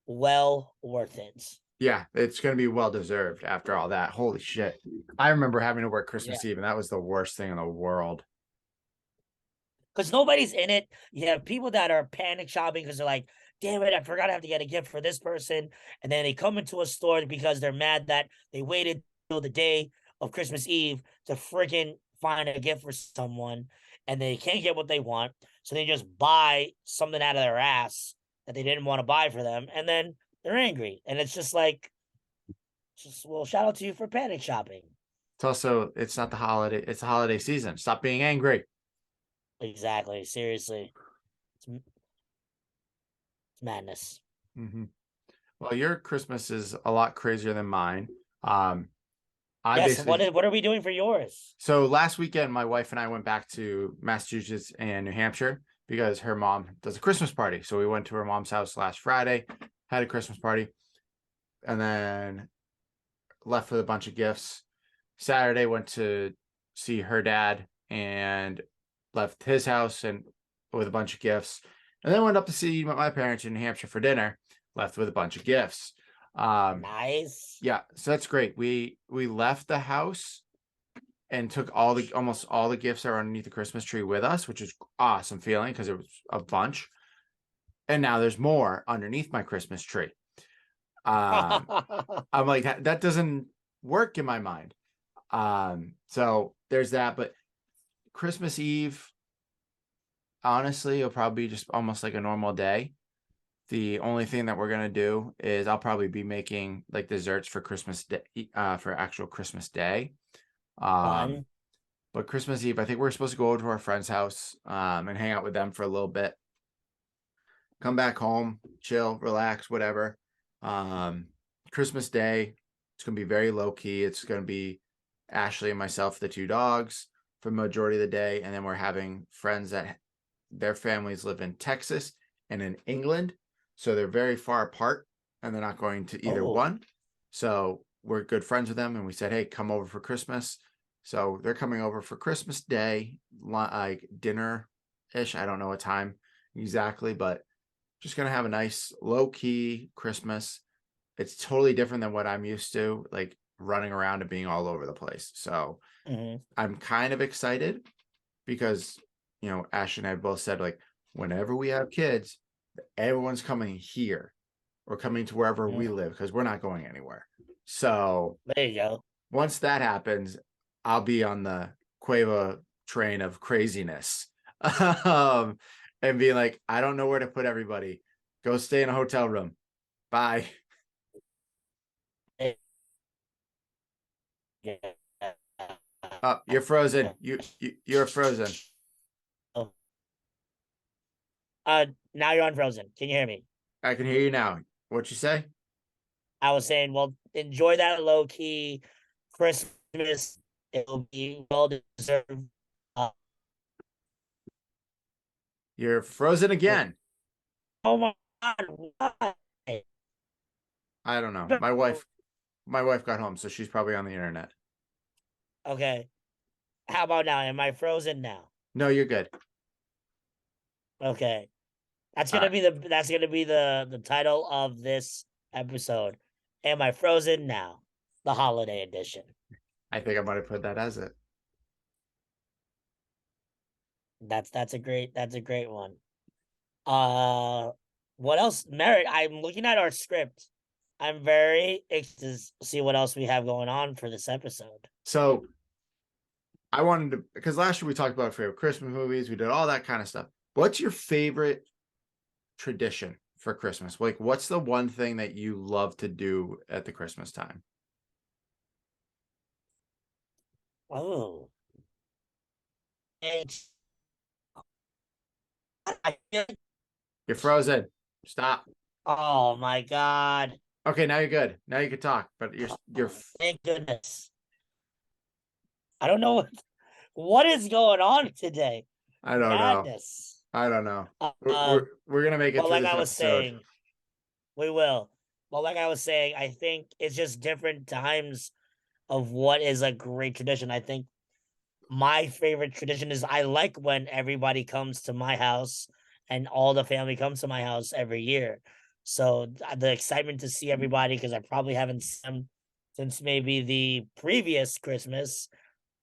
well worth it. Yeah, it's gonna be well deserved after all that. Holy shit. I remember having to work Yeah. Christmas Eve, and that was the worst thing in the world. Because nobody's in it. You have people that are panic shopping because they're like, damn it, I forgot I have to get a gift for this person. And then they come into a store because they're mad that they waited till the day of Christmas Eve to freaking find a gift for someone and they can't get what they want. So they just buy something out of their ass that they didn't want to buy for them. And then they're angry. And it's just like, well, shout out to you for panic shopping. It's not the holiday, it's the holiday season. Stop being angry. Exactly. Seriously. It's madness. Mm-hmm. Well, your Christmas is a lot crazier than mine. Um, I Yes. basically What are we doing for yours? So last weekend, my wife and I went back to Massachusetts and New Hampshire because her mom does a Christmas party. So we went to her mom's house last Friday, had a Christmas party, and then left with a bunch of gifts. Saturday went to see her dad and left his house and with a bunch of gifts. And then went up to see my parents in New Hampshire for dinner, left with a bunch of gifts. Nice. Yeah, so that's great. We left the house and took almost all the gifts that were underneath the Christmas tree with us, which is awesome feeling because it was a bunch. And now there's more underneath my Christmas tree. I'm like that doesn't work in my mind. So there's that. But Christmas Eve, honestly, it'll probably be just almost like a normal day. The only thing that we're gonna do is I'll probably be making like desserts for Christmas Day, for actual Christmas Day. Um, Fun. But Christmas Eve, I think we're supposed to go over to our friend's house and hang out with them for a little bit. Come back home, chill, relax, whatever. Um, Christmas Day, it's gonna be very low key. It's gonna be Ashley and myself, the two dogs, for the majority of the day, and then we're having friends that their families live in Texas and in England, so they're very far apart, and they're not going to either Oh, one. So we're good friends with them, and we said, "Hey, come over for Christmas." So they're coming over for Christmas Day, like dinner ish. I don't know what time exactly, but just gonna have a nice low key Christmas. It's totally different than what I'm used to, like running around and being all over the place. So mhm. I'm kind of excited because Ash and I both said like whenever we have kids, everyone's coming here or coming to wherever we Mhm. live because we're not going anywhere. So There you go. once that happens, I'll be on the Cueva train of craziness. um, and be like, I don't know where to put everybody. Go stay in a hotel room. Bye. Yeah. You're frozen. You're frozen. Now you're unfrozen. Can you hear me? I can hear you now. What you say? I was saying, well, enjoy that low key Christmas. It'll be well deserved. Uh, You're frozen again. oh my god! Why? I don't know. My wife got home, so she's probably on the internet. Okay. How about now? Am I frozen now? No, you're good. Okay. All right. That's gonna be the title of this episode. Am I frozen now? The holiday edition. I think I'm gonna put that as it. That's a great one. Uh, what else? Merritt, I'm looking at our script. I'm very excited to see what else we have going on for this episode. So I wanted to, because last year we talked about favorite Christmas movies. We did all that kind of stuff. What's your favorite tradition for Christmas? Like, what's the one thing that you love to do at the Christmas time? Oh, and I feel like, You're frozen. Stop. oh my God. Okay, now you're good. Now you can talk, but you're Oh, thank goodness. I don't know what is going on today. I don't know. Madness. I don't know. We're Uh, we're, we're gonna make it but through like this I was episode. saying, we will. But like I was saying, I think it's just different times of what is a great tradition. I think my favorite tradition is I like when everybody comes to my house and all the family comes to my house every year. So the excitement to see everybody, because I probably haven't seen them since maybe the previous Christmas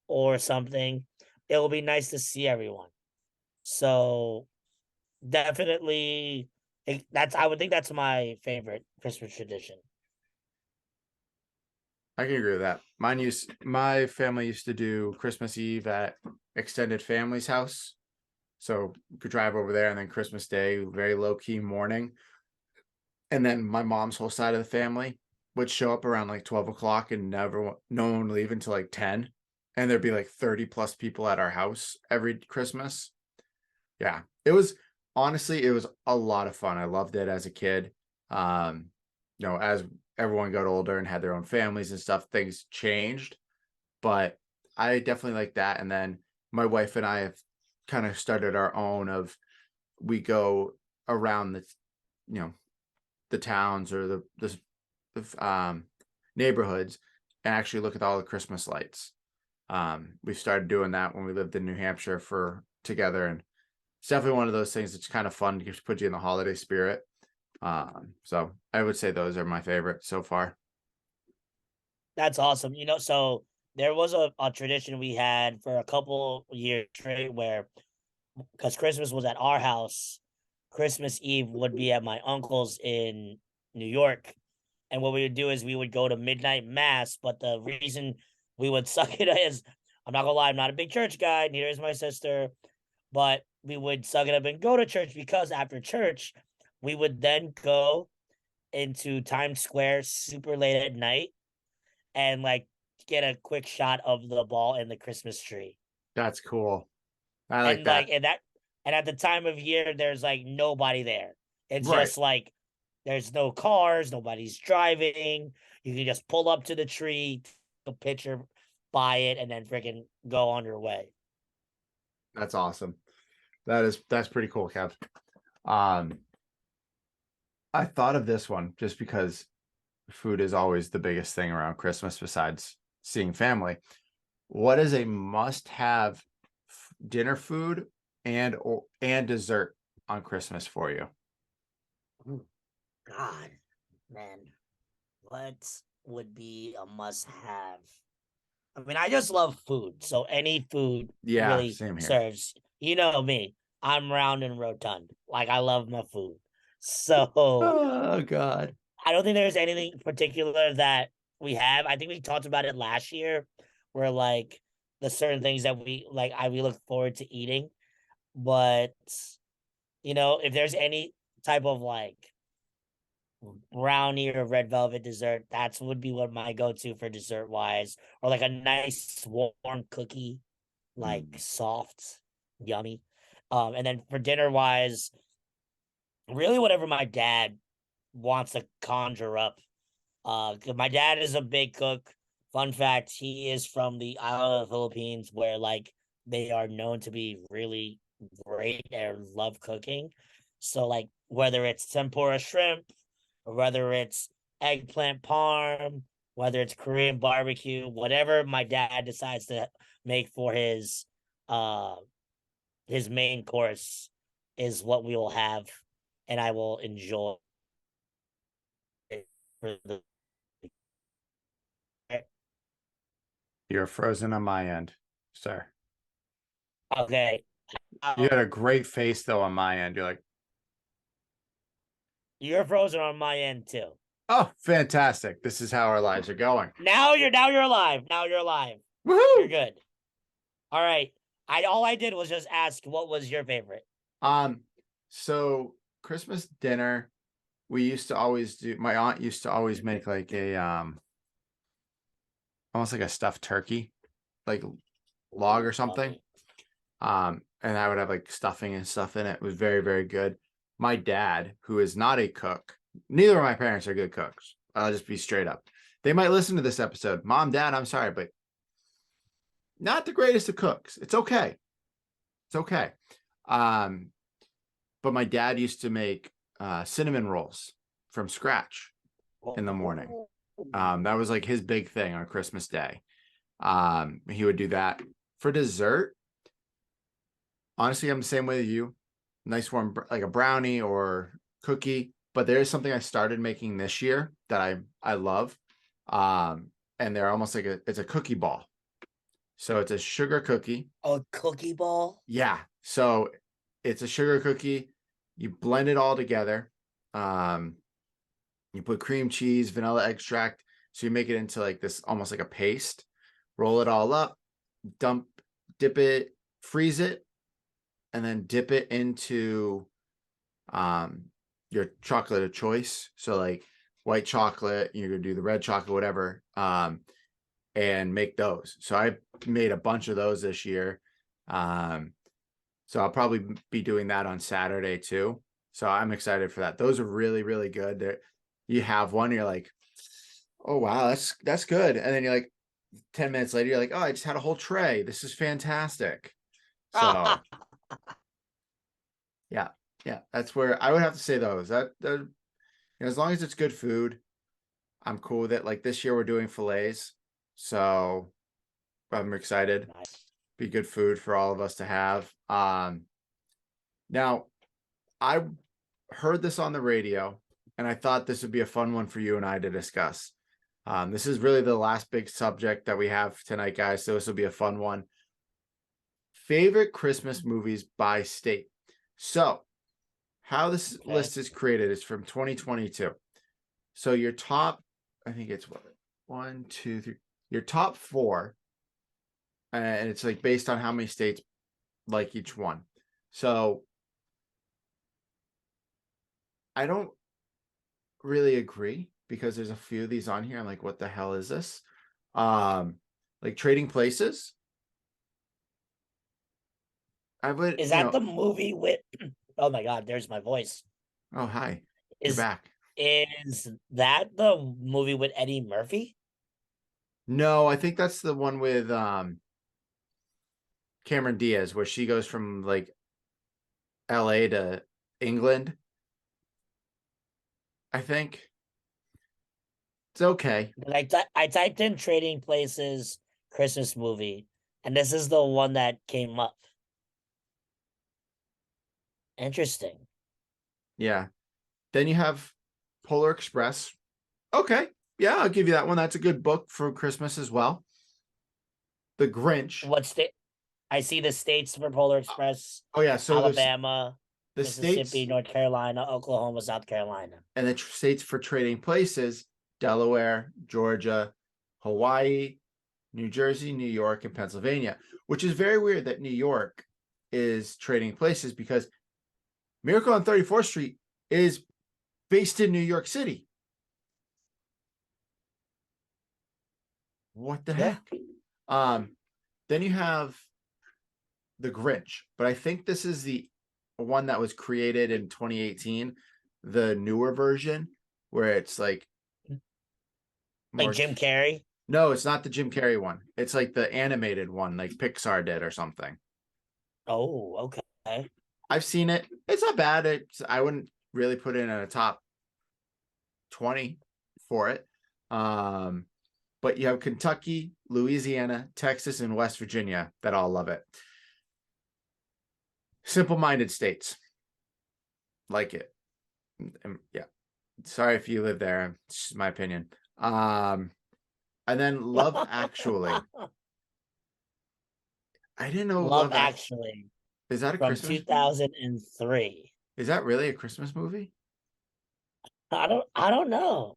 or something. It will be nice to see everyone. So definitely, that's I would think that's my favorite Christmas tradition. I can agree with that. My family used to do Christmas Eve at extended family's house. So we could drive over there and then Christmas Day, very low key morning. And then my mom's whole side of the family would show up around like 12 o'clock and no one would leave until like 10. And there'd be like 30 plus people at our house every Christmas. Yeah. It was a lot of fun. I loved it as a kid. Um, as everyone got older and had their own families and stuff, things changed. But I definitely like that. And then my wife and I have kind of started our own of we go around you know, the towns or the neighborhoods and actually look at all the Christmas lights. We started doing that when we lived in New Hampshire for together, and it's definitely one of those things that's kind of fun to put you in the holiday spirit. So I would say those are my favorite so far. That's awesome. So there was a tradition we had for a couple years straight where, because Christmas was at our house, Christmas Eve would be at my uncle's in New York. And what we would do is we would go to midnight mass. But the reason we would suck it is, I'm not gonna lie, I'm not a big church guy, neither is my sister. But we would suck it up and go to church, because after church, we would then go into Times Square super late at night and like get a quick shot of the ball and the Christmas tree. That's cool. I like And that. like and at the time of year, there's like nobody there. It's Right. just like there's no cars, nobody's driving. You can just pull up to the tree, take a picture, buy it, and then freaking go on your way. That's awesome. That's pretty cool, Kev. Um, I thought of this one just because food is always the biggest thing around Christmas besides seeing family. What is a must-have dinner food and dessert on Christmas for you? Oh, God, man, what would be a must have? I mean, I just love food. So any food Yeah, really same here. serves. You know me. I'm round and rotund. Like I love my food. So Oh God. I don't think there's anything particular that we have. I think we talked about it last year, where like the certain things that we look forward to eating. But if there's any type of like brownie or red velvet dessert, that's would be what my go-to for dessert wise. Or like a nice warm cookie, like Mm. soft, yummy. And then for dinner wise, really whatever my dad wants to conjure up. 'Cause my dad is a big cook. Fun fact, he is from the island of the Philippines, where like they are known to be really great and love cooking. So like whether it's tempura shrimp, or whether it's eggplant parm, whether it's Korean barbecue, whatever my dad decides to make for uh his main course is what we will have, and I will enjoy it for the. You're frozen on my end, sir. Okay. You had a Oh, great face though on my end. You're like, you're frozen on my end too. oh, fantastic. This is how our lives are going. Now you're alive. Now you're alive. You're Woohoo! good. All right. All I did was just ask what was your favorite. Um, so Christmas dinner, we used to always do, my aunt used to always make like a almost like a stuffed turkey, like log or Ooh, something. yummy. And I would have like stuffing and stuff in it. It was very, very good. My dad, who is not a cook, neither of my parents are good cooks. I'll just be straight up. They might listen to this episode. Mom, Dad, I'm sorry, but not the greatest of cooks. It's okay. It's okay. Um, but my dad used to make cinnamon rolls from scratch in the morning. Oh, That was like his big thing on Christmas Day. He would do that for dessert. Honestly, I'm the same way as you. Nice warm, like a brownie or cookie. But there is something I started making this year that I love. And they're almost like it's a cookie ball. So it's a sugar cookie. a cookie ball? Yeah. So it's a sugar cookie. You blend it all together. Um, you put cream cheese, vanilla extract. So you make it into like this almost like a paste. Roll it all up, dip it, freeze it, and then dip it into your chocolate of choice. So like white chocolate, you're gonna do the red chocolate, whatever, and make those. So I made a bunch of those this year. So I'll probably be doing that on Saturday too. So I'm excited for that. Those are really, really good. You have one, you're like, oh wow, that's good. And then you're like 10 minutes later, you're like, oh, I just had a whole tray. This is fantastic. So yeah, yeah, that's where I would have to say those. As long as it's good food, I'm cool with it. Like this year, we're doing fillets, so I'm excited. Nice. Be good food for all of us to have. Now I heard this on the radio, and I thought this would be a fun one for you and I to discuss. This is really the last big subject that we have tonight, guys. So this will be a fun one. Favorite Christmas movies by state. So how this Okay. list is created is from 2022. So your top, I think it's what, 1, 2, 3, your top four, and it's like based on how many states like each one. So I don't really agree because there's a few of these on here. I'm like, what the hell is this? Like Trading Places. I would, Is that the movie with oh my god, there's my voice. oh hi, you're Is back. is that the movie with Eddie Murphy? No, I think that's the one with Cameron Diaz where she goes from like LA to England. I think it's okay. I typed in Trading Places Christmas movie, and this is the one that came up. Interesting. Yeah. Then you have Polar Express. Okay. Yeah, I'll give you that one. That's a good book for Christmas as well. The Grinch. What state? I see the states for Polar Express: Oh yeah, so there's Alabama, the Mississippi, states North Carolina, Oklahoma, South Carolina. and the states for Trading Places: Delaware, Georgia, Hawaii, New Jersey, New York, and Pennsylvania, which is very weird that New York is Trading Places because Miracle on 34th Street is based in New York City. What the Yeah. heck? Then you have the Grinch, but I think this is the one that was created in 2018, the newer version where it's like Like more. Jim Carrey. No, it's not the Jim Carrey one. It's like the animated one, like Pixar did or something. Oh, okay. I've seen it. It's not bad. I wouldn't really put it in a top 20 for it. But you have Kentucky, Louisiana, Texas, and West Virginia that all love it. Simple-minded states like it. Yeah. Sorry if you live there. It's just my opinion. And then Love Actually. I didn't know Love Actually. Is that a from Christmas movie? 2003. Is that really a Christmas movie? I don't know.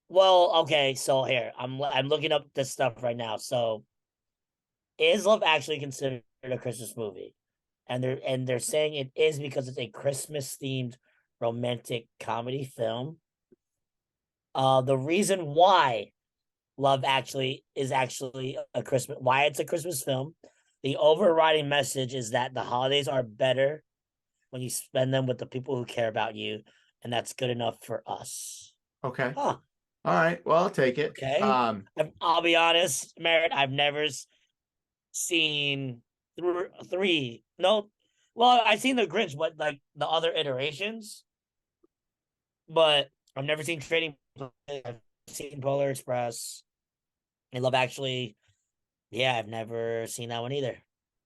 Well, okay, so here I'm looking up this stuff right now. So is Love Actually considered a Christmas movie? And they're saying it is because it's a Christmas themed romantic comedy film. The reason why Love Actually is actually a Christmas why it's a Christmas film. The overriding message is that the holidays are better when you spend them with the people who care about you, and that's good enough for us. Okay. Huh. All right. Well, I'll take it. Okay. I'll be honest, Merritt. I've never seen three. No, well, I've seen the Grinch, but like the other iterations, but I've never seen Trading. I've seen Polar Express. I Love Actually. Yeah, I've never seen that one either.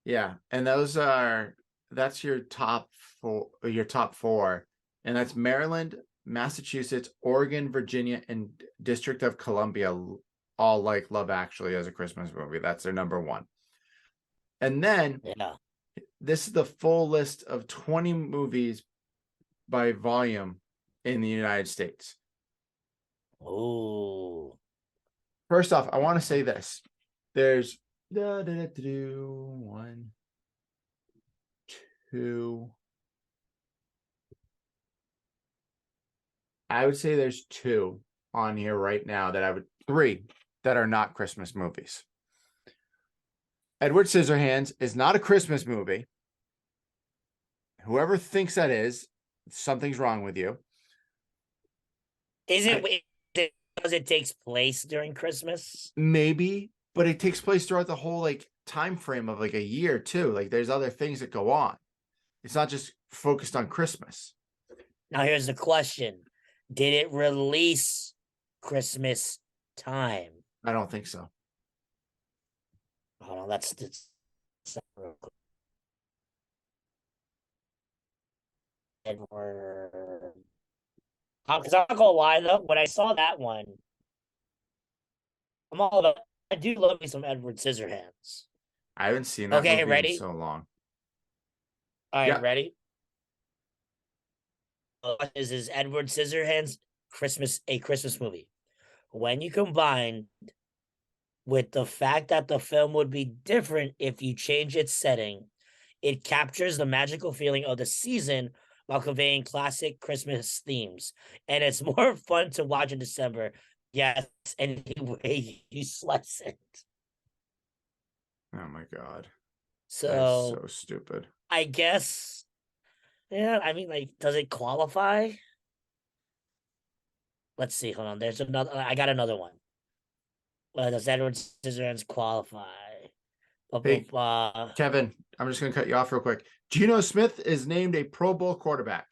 Yeah, and that's your top four, and that's Maryland, Massachusetts, Oregon, Virginia, and District of Columbia all like Love Actually as a Christmas movie. That's their number one. And then Yeah. this is the full list of 20 movies by volume in the United States. Oh. First off, I want to say this. There's one, two. I would say there's two on here right now three that are not Christmas movies. Edward Scissorhands is not a Christmas movie. Whoever thinks that is, something's wrong with you. Is I, it because it takes place during Christmas? maybe, but it takes place throughout the whole like time frame of like a year too. Like there's other things that go on. It's not just focused on Christmas. Now here's the question. Did it release Christmas time? I don't think so. Hold on, that's real quick. Edward. Because I'm not gonna lie though, when I saw that one, I'm all about. I do love me some Edward Scissorhands. I haven't seen that Okay, movie in ready? so long. All right, Yeah. ready? Is Edward Scissorhands a Christmas movie? When you combine with the fact that the film would be different if you change its setting, it captures the magical feeling of the season while conveying classic Christmas themes. And it's more fun to watch in December. Yes, any way you slice it. Oh my God. That is So so stupid. I guess, yeah, I mean, like, does it qualify? Let's see. Hold on. There's another. I got another one. Does Edward Scissorhands qualify? Hey, Kevin, I'm just going to cut you off real quick. Geno Smith is named a Pro Bowl quarterback.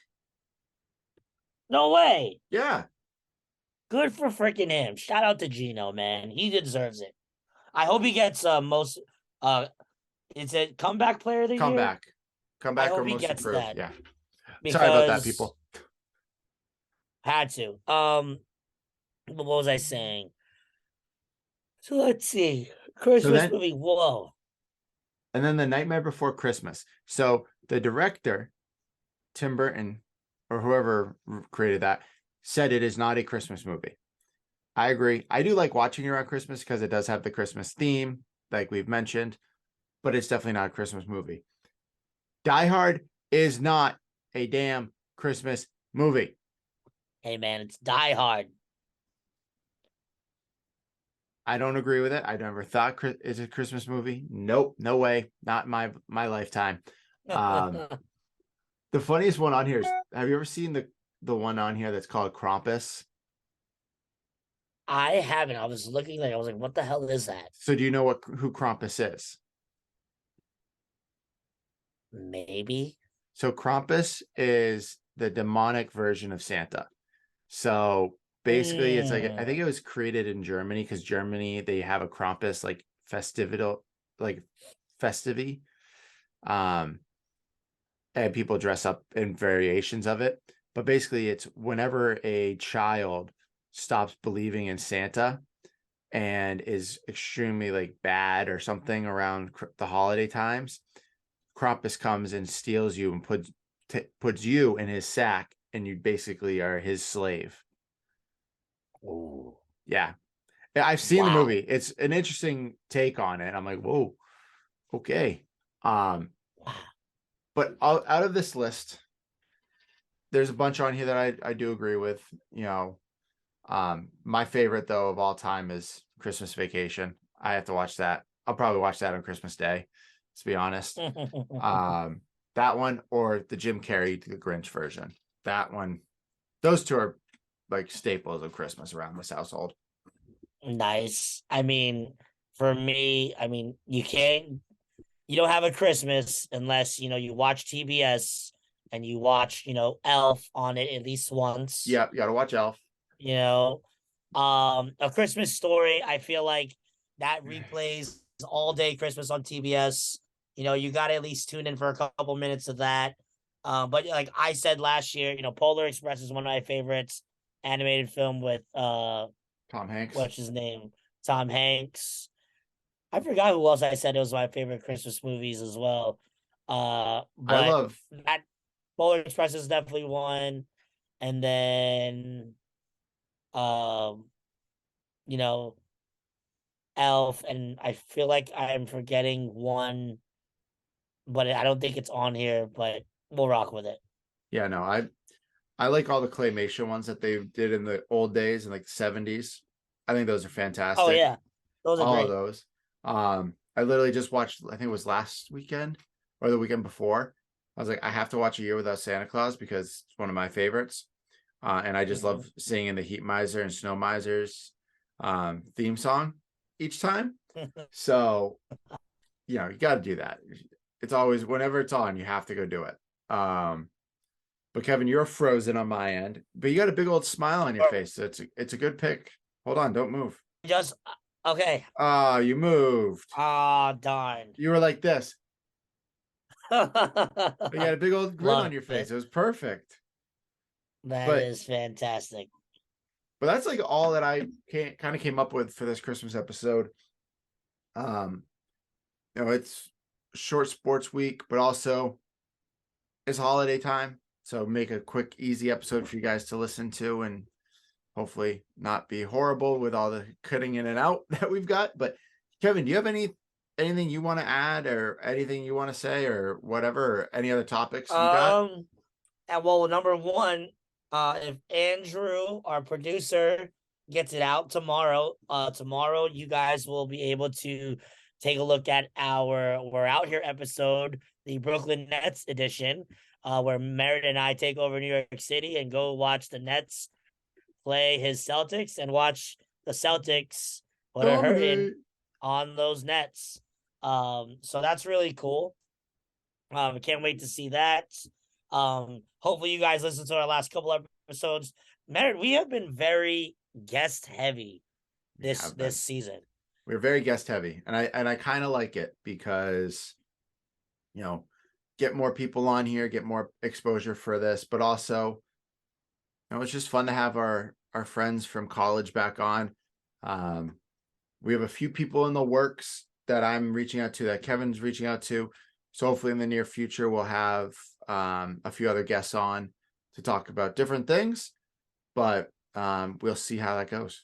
No way. Yeah, Good for freaking him. Shout out to Gino, man. He deserves it. I hope he gets most it's a comeback player of the year. comeback. I Comeback or hope he most gets improved. that Yeah. Sorry about that, because people. had to. What was I saying? So let's see. So Christmas then, movie. Whoa. and then The Nightmare Before Christmas. So the director, Tim Burton, or whoever created that, said it is not a Christmas movie. I agree. I do like watching it around Christmas because it does have the Christmas theme, like we've mentioned, but it's definitely not a Christmas movie. Die Hard is not a damn Christmas movie. Hey man, it's Die Hard. I don't agree with it. I never thought it's a Christmas movie. Nope, no way. Not my lifetime. Um, the funniest one on here is, have you ever seen the one on here that's called Krampus? I haven't. I was looking like I was like, what the hell is that? So do you know who Krampus is? Maybe. So Krampus is the demonic version of Santa. So basically, it's like I think Mm. it was created in Germany because Germany they have a Krampus like festival, like festivity, um, and people dress up in variations of it. But basically, it's whenever a child stops believing in Santa and is extremely like bad or something around the holiday times, Krampus comes and steals you and puts you in his sack, and you basically are his slave. Ooh. Yeah, I've seen the Wow. movie. It's an interesting take on it. I'm like, whoa, okay. Um, Wow. but out of this list, there's a bunch on here that I do agree with. My favorite though of all time is Christmas Vacation. I have to watch that. I'll probably watch that on Christmas Day, to be honest. Um, that one or the Jim Carrey The Grinch version. That one, those two are like staples of Christmas around this household. Nice. I mean, for me, you don't have a Christmas unless, you watch TBS and you watch, Elf on it at least once. Yeah, you gotta watch Elf. You know, A Christmas Story, I feel like that replays all day Christmas on TBS. You got to at least tune in for a couple minutes of that. But like I said last year, Polar Express is one of my favorites. Animated film with Tom Hanks. what's his name, Tom Hanks. I forgot who else I said it was my favorite Christmas movies as well. I But love. that Polar Express is definitely one, and then um, you know, Elf, and I feel like I'm forgetting one, but I don't think it's on here. But we'll rock with it. Yeah, no, I like all the claymation ones that they did in the old days in like the 70s. I think those are Oh fantastic. yeah, those are All of great. those. I literally just watched, I think it was last weekend or the weekend before. I was like, I have to watch A Year Without Santa Claus because it's one of my favorites. And I just Hmm. love singing the Heat Miser and Snow Misers theme song each time. So, you got to do that. It's always, whenever it's on, you have to go do it. But Kevin, you're frozen on my end, but you got a big old smile on your face. So it's a good pick. Hold on, don't move. Just okay. Ah, you moved. Ah, darn. You were like this. You had a big old grin on Love your face. it. It was perfect. That But is fantastic. that's like all that I kind of came up with for this Christmas episode. Um, it's short sports week, but also it's holiday time. So make a quick, easy episode for you guys to listen to and hopefully not be horrible with all the cutting in and out that we've got. But Kevin, do you have anything you want to add or anything you want to say or whatever, or any other topics you got? Um, and well, number one, if Andrew, our producer, gets it out tomorrow you guys will be able to take a look at our We're Out Here episode, the Brooklyn Nets edition, where Merritt and I take over New York City and go watch the Nets play his Celtics and watch the Celtics put a hurting Dominate. on those Nets. So that's really cool. I can't wait to see that. Hopefully you guys listen to our last couple episodes. Merritt, we have been very guest heavy We this have this been. season. We're very guest heavy, and I kind of like it because you know get more people on here, get more exposure for this, but also it's just fun to have our friends from college back on. Um, we have a few people in the works that I'm reaching out to, that Kevin's reaching out to. So hopefully in the near future we'll have a few other guests on to talk about different things, but we'll see how that goes.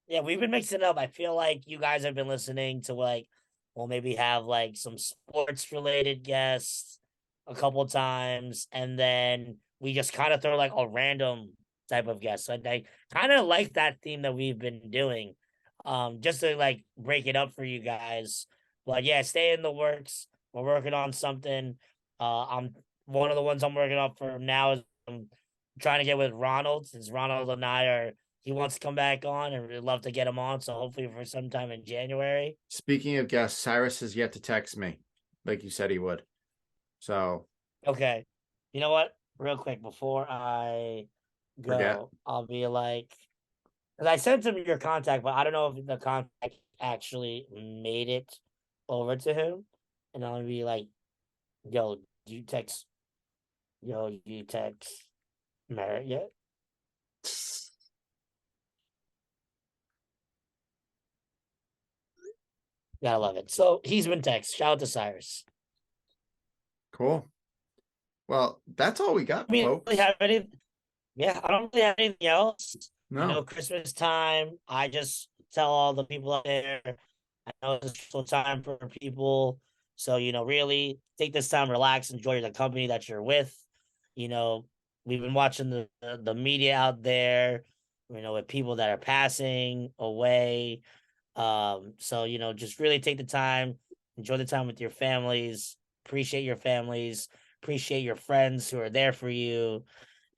Yeah, we've been mixing it up. I feel like you guys have been listening to we'll maybe have like some sports related guests a couple times, and then we just kind of throw like a random type of guest. So I kind of like that theme that we've been doing, just to like break it up for you guys. But yeah, stay in the works. We're working on something. I'm One of the ones I'm working on for now is I'm trying to get with Ronald, since Ronald and I are he wants to come back on, and we'd love to get him on. So hopefully for sometime in January. Speaking of guests, Cyrus has yet to text me, like you said he would. So Okay. You know what? Real quick before I forget. go, I'll be like, because I sent him your contact, but I don't know if the contact actually made it over to him. And I'll be like, yo, you text Merritt yet? Gotta love it. So he's been text. Shout out to Cyrus. Cool. Well, that's all we I got, mean, really folks. have any? Yeah, I don't really have anything else. No. Christmas time. I just tell all the people out there. I know it's a stressful time for people. So, really take this time, relax, enjoy the company that you're with. You know, we've been watching the media out there, with people that are passing away. So, just really take the time, enjoy the time with your families, appreciate your families, appreciate your friends who are there for you.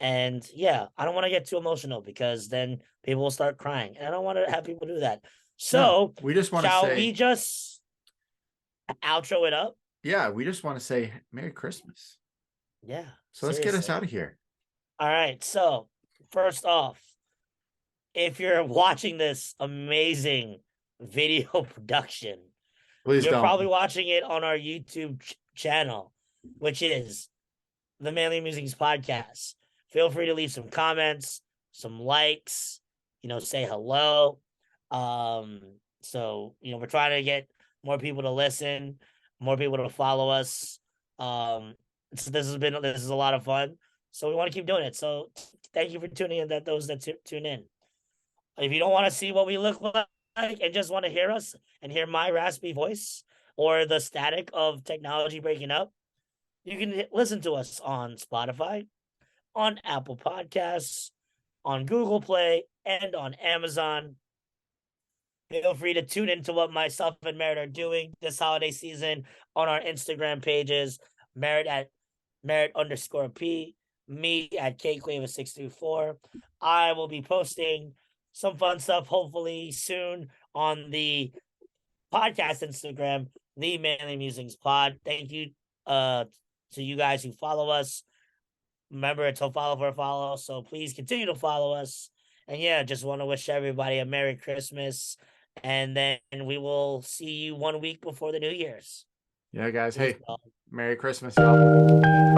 And yeah, I don't want to get too emotional because then people will start crying. And I don't want to have people do that. No. So, We just want to shall we say, just outro it up? yeah, we just want to say Merry Christmas. Yeah, So let's get us seriously. out of here. All right. So, first off, if you're watching this amazing video production, Please you're probably don't. watching it on our YouTube channel, which is the Manly Musings Podcast. Feel free to leave some comments, some likes, say hello. So we're trying to get more people to listen, more people to follow us. So this is a lot of fun. So we want to keep doing it. So thank you for tuning in. That those that tune in. If you don't want to see what we look like and just want to hear us and hear my raspy voice or the static of technology breaking up, you can listen to us on Spotify, on Apple Podcasts, on Google Play, and on Amazon. Feel free to tune into what myself and Merritt are doing this holiday season on our Instagram pages. Merritt at Merritt_P, me at KQuava624. I will be posting some fun stuff hopefully soon on the podcast Instagram, the Manly Musings Pod. Thank you to you guys who follow us. Remember, it's a follow for a follow. So please continue to follow us. And yeah, just want to wish everybody a Merry Christmas. And then we will see you 1 week before the New Year's. Yeah, guys. Peace, Hey, y'all. Merry Christmas, y'all.